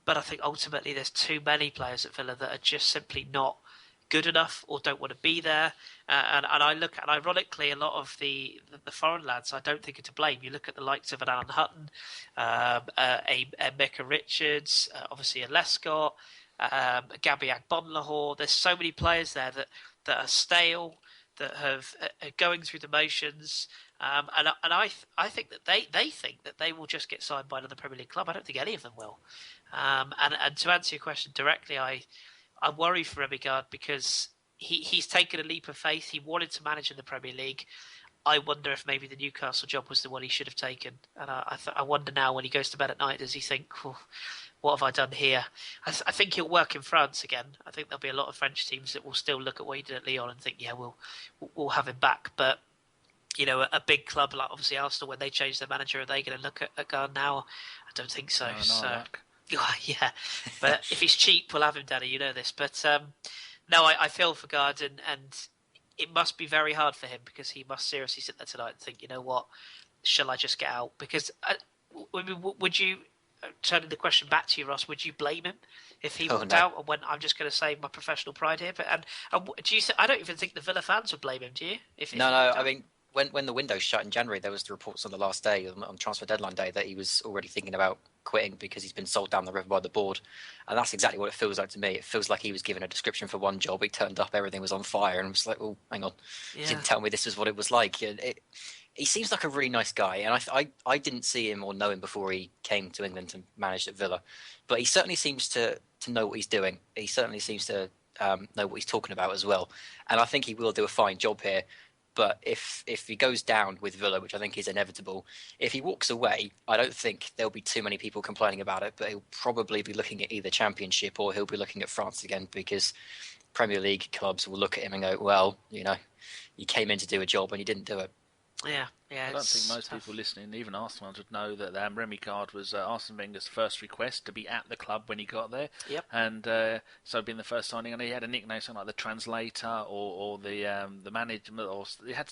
but I think ultimately there's too many players at Villa that are just simply not good enough or don't want to be there. And I look at, ironically, a lot of the foreign lads I don't think are to blame. You look at the likes of an Alan Hutton, a Micah Richards, obviously a Lescott, Gabby Agbonlahor. There's so many players there that are stale, that are going through the motions. And I think that they think that they will just get signed by another Premier League club. I don't think any of them will. And to answer your question directly, I worry for Remy Gard because he's taken a leap of faith. He wanted to manage in the Premier League. I wonder if maybe the Newcastle job was the one he should have taken. And I wonder now when he goes to bed at night, does he think, oh, what have I done here? I think he'll work in France again. I think there'll be a lot of French teams that will still look at what he did at Lyon and think, yeah, we'll have him back. But you know, a big club like obviously Arsenal, when they change their manager, are they going to look at Gard now? I don't think so.
No.
Yeah, but if he's cheap, we'll have him, Danny. You know this. But no, I feel for Gard, and it must be very hard for him because he must seriously sit there tonight and think, you know what, shall I just get out? Because would you, turning the question back to you, Ross, would you blame him if he walked out and went, I'm just going to save my professional pride here? But and do you? I don't even think the Villa fans would blame him. Do you?
No. I mean, when the window shut in January, there was the reports on the last day, on transfer deadline day, that he was already thinking about quitting because he's been sold down the river by the board. And that's exactly what it feels like to me. It feels like he was given a description for one job, he turned up, everything was on fire, and was like, oh, hang on, you didn't tell me this is what it was like. He seems like a really nice guy, and I didn't see him or know him before he came to England to manage at Villa, but he certainly seems to know what he's doing. He certainly seems to know what he's talking about as well, and I think he will do a fine job here. But if he goes down with Villa, which I think is inevitable, if he walks away, I don't think there'll be too many people complaining about it, but he'll probably be looking at either Championship or he'll be looking at France again, because Premier League clubs will look at him and go, well, you know, you came in to do a job and you didn't do it.
Yeah.
I don't think most people listening, even Arsenal fans, would know that Remy Gard was Arsene Wenger's first request to be at the club when he got there.
Yep.
And so being the first signing, and he had a nickname, something like the translator or the management, or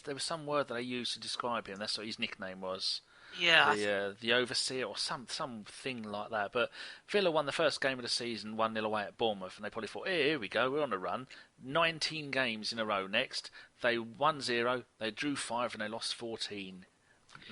there was some word that they used to describe him. That's what his nickname was.
Yeah.
The overseer or something like that. But Villa won the first game of the season 1-0 away at Bournemouth, and they probably thought, hey, here we go, we're on a run. 19 games in a row next. They won 0, they drew 5, and they lost 14.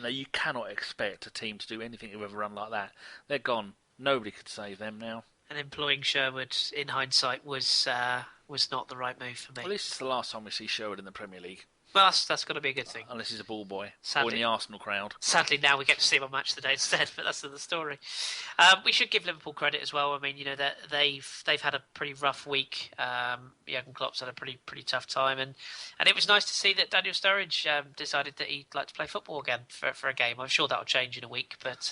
Now, you cannot expect a team to do anything with a run like that. They're gone. Nobody could save them now.
And employing Sherwood, in hindsight, was not the right move for me.
Well, this is the last time we see Sherwood in the Premier League.
Well, that's got to be a good thing.
Unless he's a ball boy. Or
Sadly.
in the Arsenal crowd.
Sadly, now we get to see him on Match of the Day instead, but that's another story. We should give Liverpool credit as well. I mean, they've had a pretty rough week. Jurgen Klopp's had a pretty tough time, and it was nice to see that Daniel Sturridge decided that he'd like to play football again for a game. I'm sure that'll change in a week, but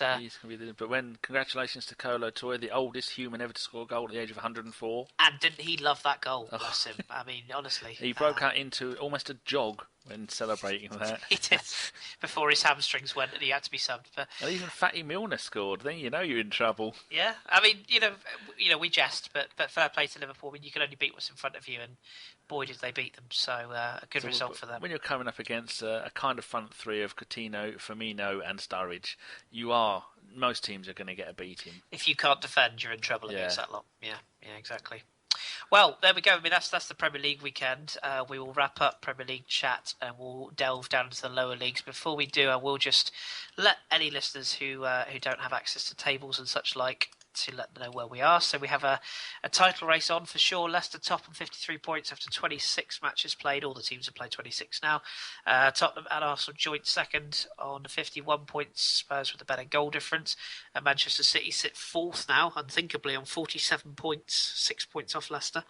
congratulations to Kolo Toure, the oldest human ever to score a goal at the age of 104.
And didn't he love that goal? Bless him. I mean, honestly,
he broke out into almost a jog when celebrating that.
He did before his hamstrings went and he had to be subbed. But
and even Fatty Milner scored. Then you know you're in trouble.
Yeah, I mean, we jest, but fair play to Liverpool. I mean, you can only beat what's in front of you, and boy did they beat them. So a good result for them.
When you're coming up against a kind of front three of Coutinho, Firmino, and Sturridge, most teams are going to get a beating.
If you can't defend, you're in trouble against that lot. Yeah, exactly. Well, there we go. I mean, that's the Premier League weekend. We will wrap up Premier League chat and we'll delve down into the lower leagues. Before we do, I will just let any listeners who don't have access to tables and such like to let them know where we are. So we have a title race on for sure. Leicester top on 53 points after 26 matches played. All the teams have played 26 now. Tottenham and Arsenal joint second on 51 points. Spurs with a better goal difference. And Manchester City sit fourth now, unthinkably, on 47 points, 6 points off Leicester.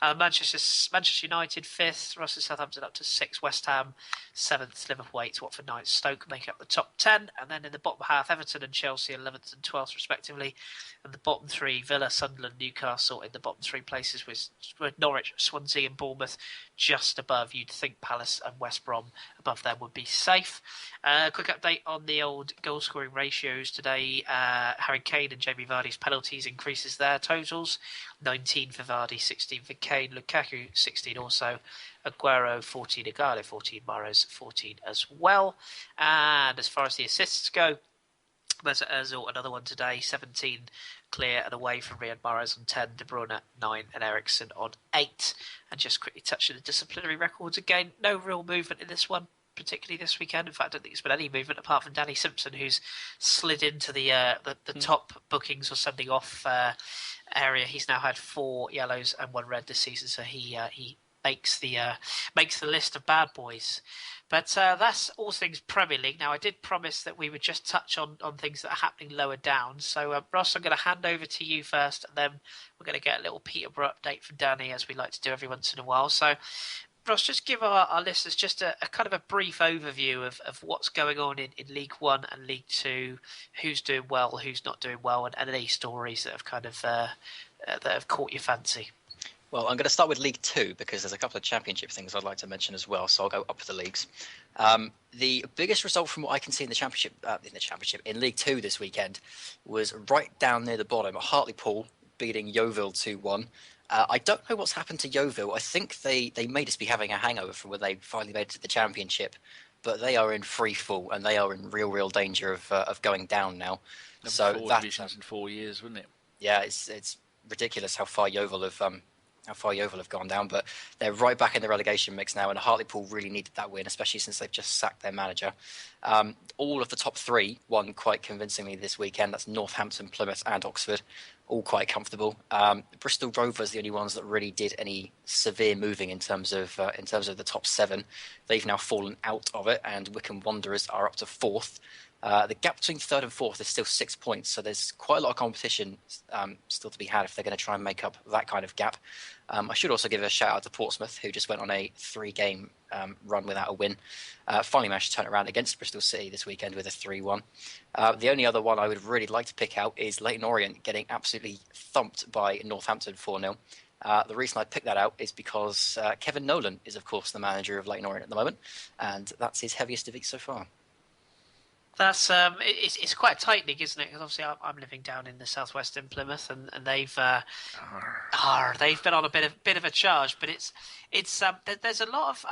Manchester United fifth. Russell Southampton up to sixth. West Ham seventh. Liverpool eighth. Watford ninth. Stoke make up the top 10. And then in the bottom half, Everton and Chelsea 11th and 12th respectively. And the bottom three, Villa, Sunderland, Newcastle in the bottom three places with Norwich, Swansea and Bournemouth just above. You'd think Palace and West Brom above them would be safe. Quick update on the old goal-scoring ratios today. Harry Kane and Jamie Vardy's penalties increases their totals. 19 for Vardy, 16 for Kane. Lukaku, 16 also. Aguero, 14. Igalo, 14. Mahrez, 14 as well. And as far as the assists go, Mesut Ozil, another one today, 17 clear and away from Riyad Mahrez on 10, De Bruyne 9 and Eriksen on 8. And just quickly touching the disciplinary records again, no real movement in this one, particularly this weekend. In fact, I don't think there's been any movement apart from Danny Simpson, who's slid into the top bookings or sending off area. He's now had 4 yellows and 1 red this season, so he makes the list of bad boys. But that's all things Premier League. Now, I did promise that we would just touch on things that are happening lower down. So, Ross, I'm going to hand over to you first, and then we're going to get a little Peterborough update from Danny, as we like to do every once in a while. So, Ross, just give our listeners just a kind of a brief overview of what's going on in League One and League Two, who's doing well, who's not doing well, and any stories that have kind of that have caught your fancy.
Well, I'm going to start with League Two because there's a couple of championship things I'd like to mention as well. So I'll go up the leagues. The biggest result from what I can see in in League Two this weekend was right down near the bottom. Hartlepool beating Yeovil 2-1. I don't know what's happened to Yeovil. I think they may just be having a hangover from when they finally made it to the championship. But they are in free fall and they are in real danger of going down now.
So 4 divisions in 4 years, wouldn't it?
Yeah, it's ridiculous how far Yeovil have gone down, but they're right back in the relegation mix now, and Hartlepool really needed that win, especially since they've just sacked their manager. All of the top 3 won quite convincingly this weekend. That's Northampton, Plymouth and Oxford, all quite comfortable. Bristol Rovers the only ones that really did any severe moving in terms of the top 7. They've now fallen out of it, and Wycombe Wanderers are up to 4th. The gap between 3rd and 4th is still 6 points, so there's quite a lot of competition still to be had if they're going to try and make up that kind of gap. I should also give a shout out to Portsmouth, who just went on a 3-game run without a win. Finally managed to turn around against Bristol City this weekend with a 3-1. The only other one I would really like to pick out is Leyton Orient getting absolutely thumped by Northampton 4-0. The reason I picked that out is because Kevin Nolan is, of course, the manager of Leyton Orient at the moment, and that's his heaviest defeat so far.
That's it's quite a tight league, isn't it? Because obviously I'm living down in the southwest in Plymouth, and they've been on a bit of a charge. But it's there's a lot of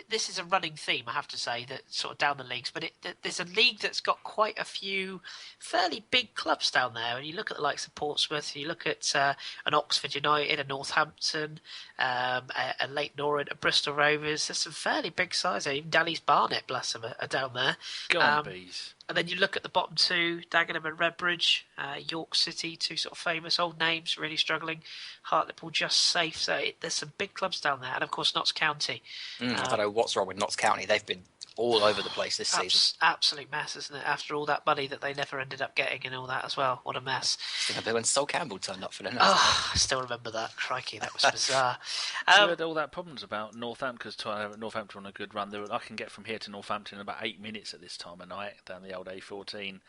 this is a running theme, I have to say, that sort of down the leagues. But there's a league that's got quite a few fairly big clubs down there. And you look at the likes of Portsmouth, you look at an Oxford United, a Northampton, a Leyton Orient, a Bristol Rovers. There's some fairly big sides there. Even Dally's Barnet, bless them, are down there.
Go on, bees.
And then you look at the bottom two, Dagenham and Redbridge, York City, two sort of famous old names, really struggling. Hartlepool just safe. So there's some big clubs down there. And of course, Notts County.
I don't know what's wrong with Notts County. They've been all over the place this season.
Absolute mess, isn't it? After all that money that they never ended up getting and all that as well. What a mess.
I think when Sol Campbell turned up for them.
I still remember that. Crikey, that was bizarre.
You heard all that problems about Northampton, because Northampton on a good run. I can get from here to Northampton in about 8 minutes at this time of night down the old A14,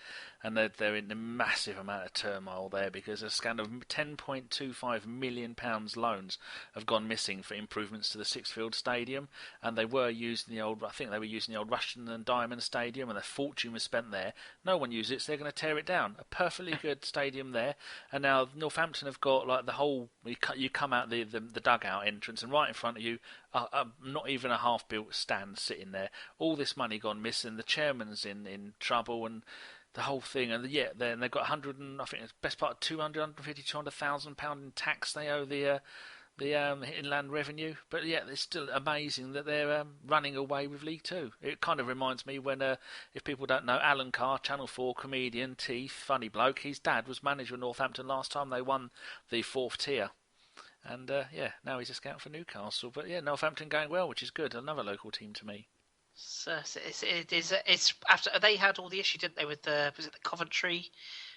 and they're in a massive amount of turmoil there because a scan of £10.25 million loans have gone missing for improvements to the Sixfield Stadium, and they were using the old Rushden and Diamond Stadium, and a fortune was spent there. No one uses it, so they're going to tear it down. A perfectly good stadium there, and now Northampton have got like the whole. You come out the dugout entrance, and right in front of you, not even a half-built stand sitting there. All this money gone missing. The chairman's in trouble, and the whole thing. And then they've got 100, and I think it's best part of 200,000 pound in tax they owe the Inland Revenue. But yeah, it's still amazing that they're running away with League Two. It kind of reminds me when, if people don't know, Alan Carr, Channel 4 comedian, Teeth, funny bloke, his dad was manager of Northampton last time they won the 4th tier. And now he's a scout for Newcastle. But yeah, Northampton going well, which is good. Another local team to me.
So it's after they had all the issue, didn't they, with was it the Coventry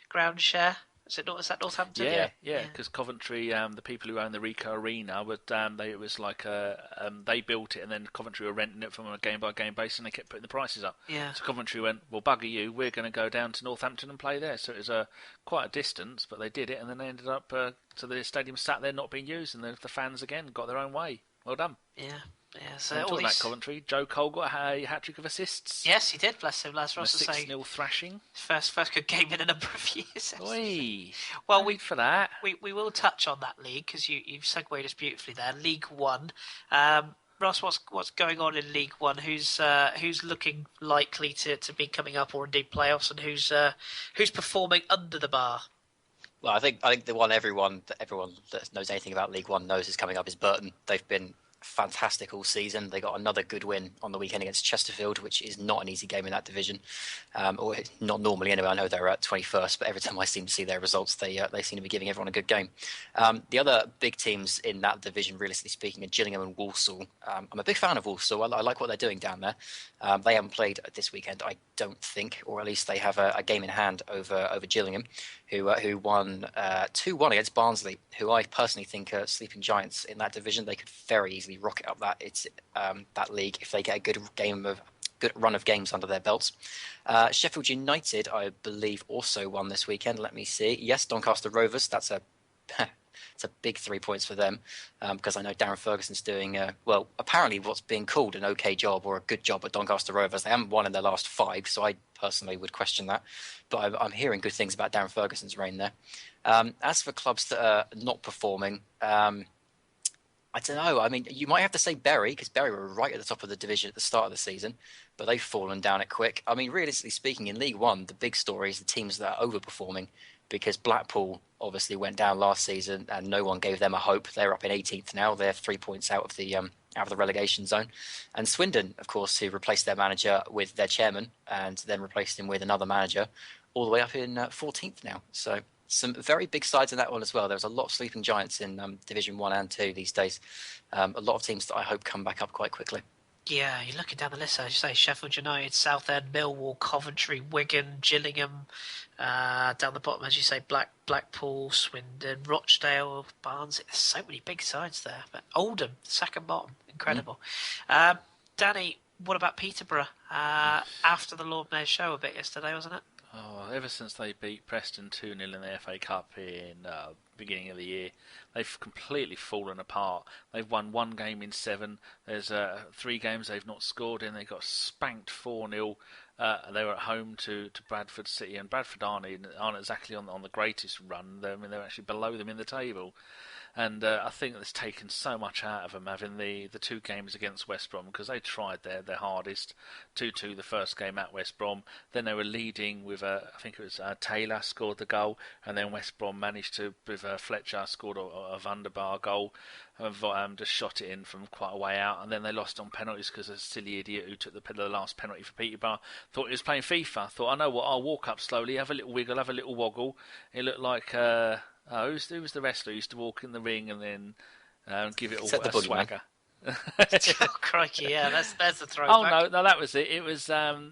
ground share? Is that Northampton?
Yeah. Because Coventry, the people who own the Ricoh Arena, it was like they built it, and then Coventry were renting it from a game-by-game basis, and they kept putting the prices up.
Yeah.
So Coventry went, well, bugger you, we're going to go down to Northampton and play there. So it was quite a distance, but they did it, and then they ended up, so the stadium sat there not being used, and the fans again got their own way. Well done.
Yeah. So
talking about Coventry, Joe Cole got a hat-trick of assists.
Yes, he did, bless him. Last Ross
a 6-0 thrashing.
First good game in a number of years.
Oi,
well,
for that.
We will touch on that league because you've segued us beautifully there. League One. Ross, what's going on in League One? Who's looking likely to be coming up, or indeed playoffs, and who's performing under the bar?
Well, I think the one everyone that knows anything about League One knows is coming up is Burton. They've been fantastic all season. They got another good win on the weekend against Chesterfield, which is not an easy game in that division, or not normally anyway. I know they're at 21st, but every time I seem to see their results, they seem to be giving everyone a good game. The other big teams in that division, realistically speaking, are Gillingham and Walsall. I'm a big fan of Walsall. I like what they're doing down there. They haven't played this weekend, I don't think, or at least they have a game in hand over Gillingham, who won 2-1 against Barnsley, who I personally think are sleeping giants in that division. They could very easily rocket up that league if they get a good run of games under their belts. Sheffield United, I believe, also won this weekend. Let me see. Yes, Doncaster Rovers. That's it's a big 3 points for them, because I know Darren Ferguson's doing apparently what's being called an okay job or a good job at Doncaster Rovers. They haven't won in their last 5, so I personally would question that. But I'm hearing good things about Darren Ferguson's reign there. As for clubs that are not performing, I don't know. I mean, you might have to say Bury, because Bury were right at the top of the division at the start of the season, but they've fallen down it quick. I mean, realistically speaking, in League One, the big story is the teams that are overperforming, because Blackpool obviously went down last season and no one gave them a hope. They're up in 18th now. They're 3 points out of the relegation zone. And Swindon, of course, who replaced their manager with their chairman and then replaced him with another manager, all the way up in 14th now. So some very big sides in that one as well. There's a lot of sleeping giants in Division 1 and 2 these days. A lot of teams that I hope come back up quite quickly.
Yeah, you're looking down the list, as you say, Sheffield United, Southend, Millwall, Coventry, Wigan, Gillingham, down the bottom, as you say, Blackpool, Swindon, Rochdale, Barnsley. There's so many big sides there. But Oldham, second bottom, incredible. Danny, what about Peterborough? After the Lord Mayor's show a bit yesterday, wasn't it?
Oh, ever since they beat Preston 2-0 in the FA Cup in beginning of the year, they've completely fallen apart. They've won 1 game in 7. There's 3 games they've not scored in. They got spanked 4-0. They were at home to Bradford City, and Bradford aren't exactly on the greatest run. They're actually below them in the table. And I think it's taken so much out of them having the 2 games against West Brom, because they tried their hardest. 2-2 the first game at West Brom. Then they were leading with, I think it was Taylor scored the goal, and then West Brom managed to, with Fletcher scored a Vanderbar goal. have just shot it in from quite a way out, and then they lost on penalties because a silly idiot who took the last penalty for Peterborough thought he was playing FIFA. Thought, I know what, I'll walk up slowly, have a little wiggle, have a little woggle. It looked like who was the wrestler who used to walk in the ring and then give it all a swagger.
Oh crikey! Yeah, there's the throwback.
Oh no, that was it. It was the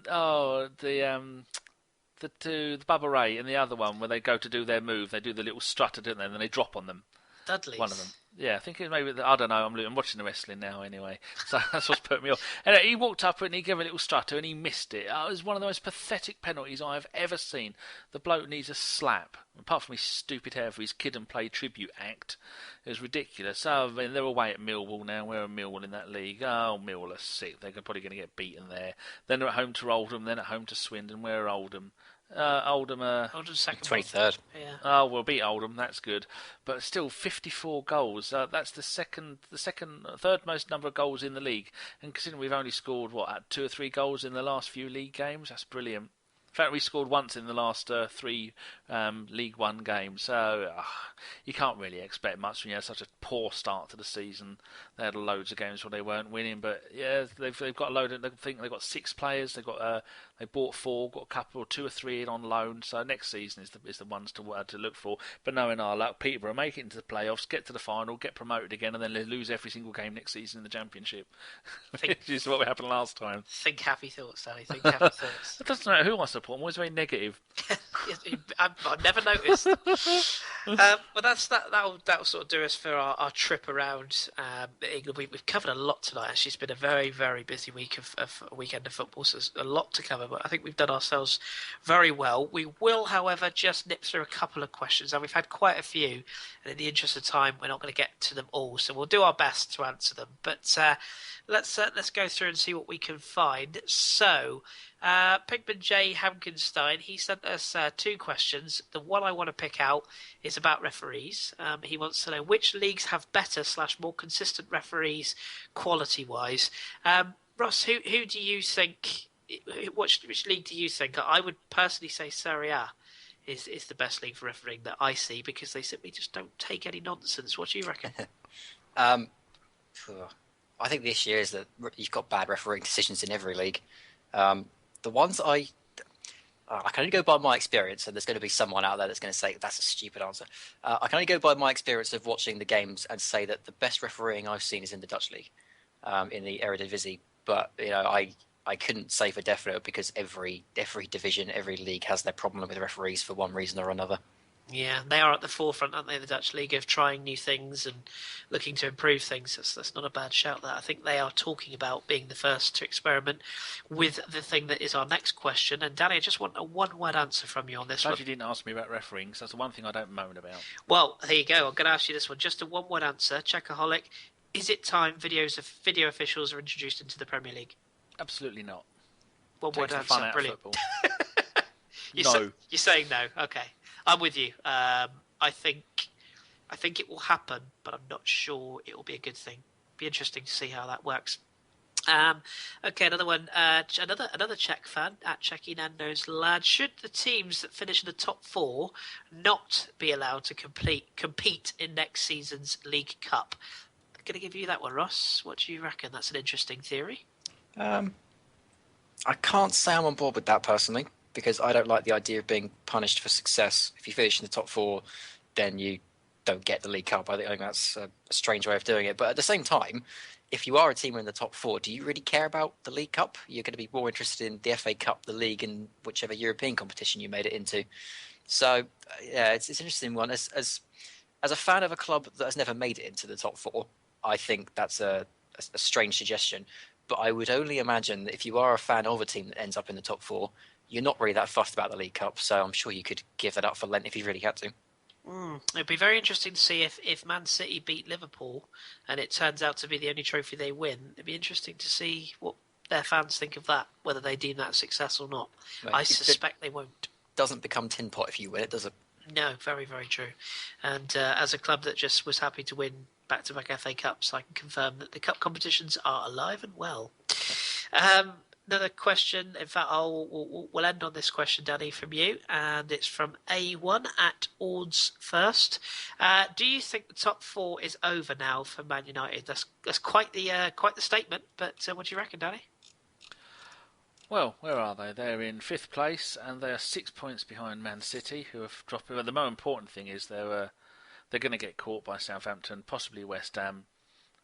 Bubba Ray and the other one where they go to do their move. They do the little strutter, don't they? And then they drop on them.
Dudley's.
One of them. Yeah, I think it maybe. I don't know. I'm watching the wrestling now anyway, so that's what's put me off. And he walked up and he gave a little strutter and he missed it. It was one of the most pathetic penalties I have ever seen. The bloke needs a slap. Apart from his stupid hair for his kid and play tribute act, it was ridiculous. So, I mean, they're away at Millwall now. Where are Millwall in that league? Oh, Millwall are sick. They're probably going to get beaten there. Then they're at home to Oldham. Then at home to Swindon. Where are Oldham? Oldham
second
23rd.
Yeah.
Oh, we'll beat Oldham. That's good, but still 54 goals. That's the third most number of goals in the league. And considering we've only scored 2 or 3 goals in the last few league games, that's brilliant. In fact, we scored once in the last 3 League One games, so you can't really expect much when you have such a poor start to the season. They had loads of games where they weren't winning, but yeah, they've got a load. I think they've got 6 players. They bought 4, got a couple or 2 or 3 in on loan. So next season is the ones to look for. But knowing our luck, Peterborough make it into the playoffs, get to the final, get promoted again, and then they lose every single game next season in the Championship. Which is what happened last time.
Think happy thoughts, Danny. Think happy thoughts.
It doesn't matter who I support. I'm always very negative.
I've never noticed. But that'll sort of do us for our trip around England. We've covered a lot tonight. Actually, it's been a very, very busy week of a weekend of football, so there's a lot to cover. But I think we've done ourselves very well. We will, however, just nip through a couple of questions, and we've had quite a few. And in the interest of time, we're not going to get to them all, so we'll do our best to answer them. But let's go through and see what we can find. So, Pigman J. Hamkenstein, he sent us 2 questions. The one I want to pick out is about referees. He wants to know which leagues have better / more consistent referees quality-wise. Ross, who do you think? Which league do you think? I would personally say Serie A is the best league for refereeing that I see, because they simply just don't take any nonsense. What do you reckon?
I think the issue is that you've got bad refereeing decisions in every league. The ones I can only go by my experience, and there's going to be someone out there that's going to say that's a stupid answer. I can only go by my experience of watching the games and say that the best refereeing I've seen is in the Dutch league, in the Eredivisie. But I couldn't say for definite, because every division, every league has their problem with referees for one reason or another.
Yeah, they are at the forefront, aren't they, the Dutch league, of trying new things and looking to improve things. That's not a bad shout, that. I think they are talking about being the first to experiment with the thing that is our next question. And Danny, I just want a one-word answer from you on this one.
You didn't ask me about refereeing, so that's the one thing I don't moan about.
Well, there you go. I'm going to ask you this one. Just a one-word answer. Checkaholic. Is it time video officials are introduced into the Premier League?
Absolutely not.
One-word answer. Brilliant.
No.
You're saying no. Okay. I'm with you. I think it will happen, but I'm not sure it will be a good thing. Be interesting to see how that works. Okay, another one. Another Czech fan at Czechy Nando's lad. Should the teams that finish in the top 4 not be allowed to compete in next season's League Cup? I'm going to give you that one, Ross. What do you reckon? That's an interesting theory.
I can't say I'm on board with that personally, because I don't like the idea of being punished for success. If you finish in the top 4, then you don't get the League Cup. I think that's a strange way of doing it. But at the same time, if you are a team in the top 4, do you really care about the League Cup? You're going to be more interested in the FA Cup, the League, and whichever European competition you made it into. So, yeah, it's an interesting one. As a fan of a club that has never made it into the top 4, I think that's a strange suggestion. But I would only imagine that if you are a fan of a team that ends up in the top 4, you're not really that fussed about the League Cup, so I'm sure you could give that up for Lent if you really had to.
It'd be very interesting to see if Man City beat Liverpool and it turns out to be the only trophy they win. It'd be interesting to see what their fans think of that, whether they deem that a success or not. Right. I suspect they won't.
Doesn't become tin pot if you win it, does it?
No, very, very true. And as a club that just was happy to win back-to-back FA Cups, I can confirm that the cup competitions are alive and well. Another question. In fact, we'll end on this question, Danny, from you, and it's from A1 at Odds First. Do you think the top four is over now for Man United? That's quite the statement. But what do you reckon, Danny?
Well, where are they? They're in 5th place, and they are 6 points behind Man City, who have dropped. But the more important thing is they're going to get caught by Southampton, possibly West Ham.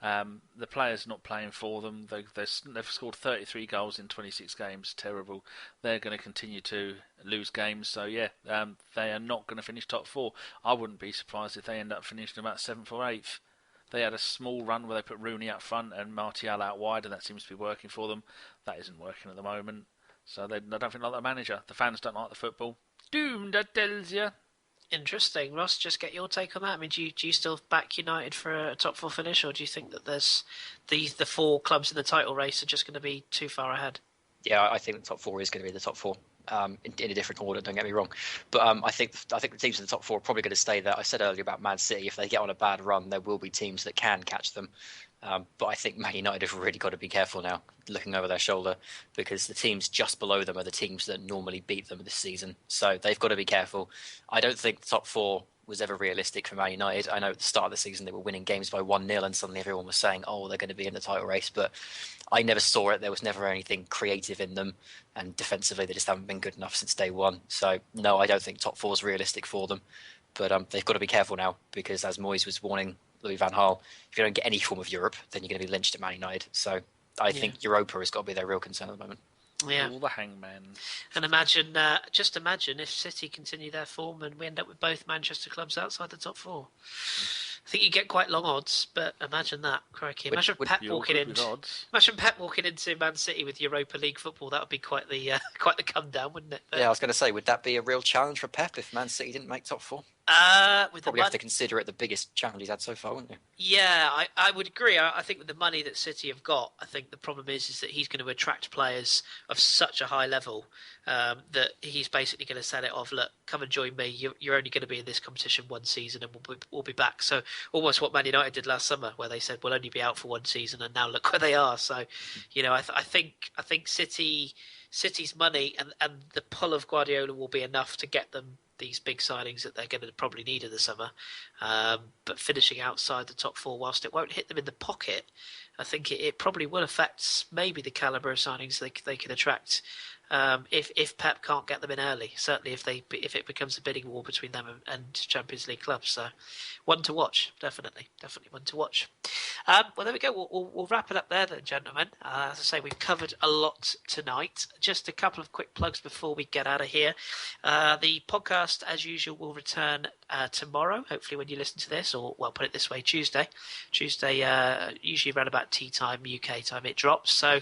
The players not playing for them. They've scored 33 goals in 26 games. Terrible. They're going to continue to lose games. So yeah, they are not going to finish top four. I wouldn't be surprised if they end up finishing about 7th or 8th. They had a small run where they put Rooney up front and Martial out wide, and that seems to be working for them. That isn't working at the moment. So they don't think like the manager. The fans don't like the football. Doomed, that tells you.
Interesting. Ross, just get your take on that. I mean, do you still back United for a top four finish, or do you think that there's the four clubs in the title race are just going to be too far ahead?
Yeah, I think the top four is going to be the top four. In a different order, don't get me wrong, but I think the teams in the top four are probably going to stay there. I said earlier about Man City, if they get on a bad run, there will be teams that can catch them. But I think Man United have really got to be careful now, looking over their shoulder, because the teams just below them are the teams that normally beat them this season. So they've got to be careful. I don't think the top four was ever realistic for Man United. I know at the start of the season they were winning games by 1-0 and suddenly everyone was saying, oh, they're going to be in the title race. But I never saw it. There was never anything creative in them. And defensively, they just haven't been good enough since day one. So, no, I don't think top four is realistic for them. But they've got to be careful now because, as Moyes was warning Louis van Gaal, if you don't get any form of Europe, then you're going to be lynched at Man United. So I think Europa has got to be their real concern at the moment.
Yeah.
All the hangman.
And just imagine if City continue their form and we end up with both Manchester clubs outside the top four. I think you get quite long odds, but imagine that, crikey! Imagine Pep walking into Man City with Europa League football. That would be quite the come down, wouldn't it?
Yeah, I was going to say, would that be a real challenge for Pep if Man City didn't make top four? Probably have to consider it the biggest challenge he's had so far, wouldn't you?
Yeah, I would agree. I think with the money that City have got, I think the problem is that he's going to attract players of such a high level that he's basically going to set it off. Look, come and join me. You're only going to be in this competition one season, and we'll be back. So almost what Man United did last summer, where they said we'll only be out for one season, and now look where they are. So, I think City's money and the pull of Guardiola will be enough to get them these big signings that they're going to probably need in the summer. But finishing outside the top four, whilst it won't hit them in the pocket, I think it probably will affect maybe the calibre of signings they can attract if Pep can't get them in early. Certainly if it becomes a bidding war between them and Champions League clubs. So one to watch, definitely one to watch. Well, there we go. We'll wrap it up there then, gentlemen. As I say, we've covered a lot tonight. Just a couple of quick plugs before we get out of here. The podcast, as usual, will return tomorrow, hopefully when you listen to this, or, well, put it this way, Tuesday, usually around about tea time, UK time, it drops. So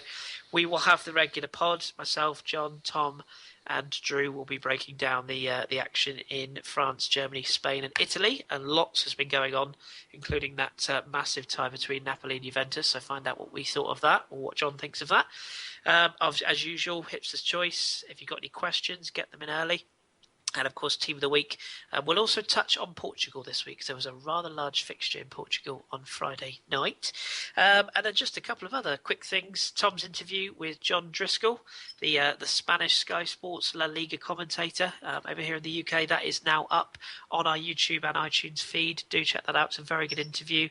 we will have the regular pod. Myself, John, Tom, and Drew will be breaking down the action in France, Germany, Spain, and Italy. And lots has been going on, including that massive tie between Napoli and Juventus. So find out what we thought of that, or what John thinks of that. As usual, Hipsters' Choice. If you've got any questions, get them in early. And, of course, Team of the Week. We'll also touch on Portugal this week, because there was a rather large fixture in Portugal on Friday night. And then just a couple of other quick things. Tom's interview with John Driscoll, the Spanish Sky Sports La Liga commentator over here in the UK. That is now up on our YouTube and iTunes feed. Do check that out. It's a very good interview.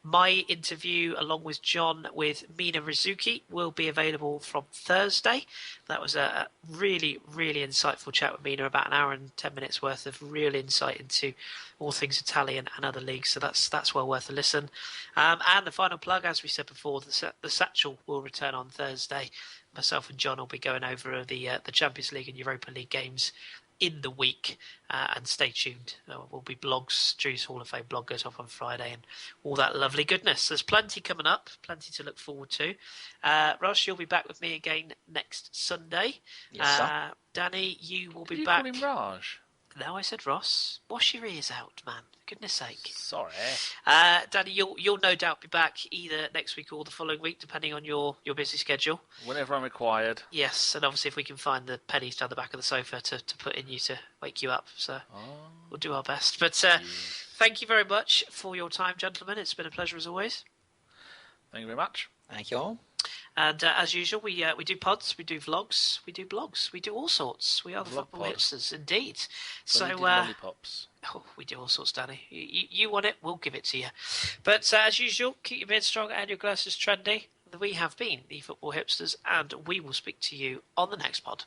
My interview, along with John, with Mina Rizuki, will be available from Thursday. That was a really, really insightful chat with Mina, about an hour and 10 minutes worth of real insight into all things Italian and other leagues. So that's well worth a listen. And the final plug, as we said before, the Satchel will return on Thursday. Myself and John will be going over the Champions League and Europa League games in the week, and stay tuned. Will be blogs. Drew's Hall of Fame blog goes off on Friday, and all that lovely goodness. There's plenty coming up, plenty to look forward to. Ross, you'll be back with me again next Sunday.
Yes, sir.
Danny, you will be
Did you
back.
call him Raj?
No, I said Ross. Wash your ears out, man. For goodness sake.
Sorry.
Danny, you'll no doubt be back either next week or the following week, depending on your busy schedule.
Whenever I'm required.
Yes, and obviously if we can find the pennies down the back of the sofa to put in you to wake you up. So we'll do our best. But thank you very much for your time, gentlemen. It's been a pleasure as always.
Thank you very much.
Thank you all.
And as usual, we do pods, we do vlogs, we do blogs, we do all sorts. We are the
Vlog
football
pod.
hipsters, indeed.
So
So
lollipops.
oh, we do all sorts, Danny. You want it, we'll give it to you. But as usual, keep your beard strong and your glasses trendy. We have been the football hipsters, and we will speak to you on the next pod.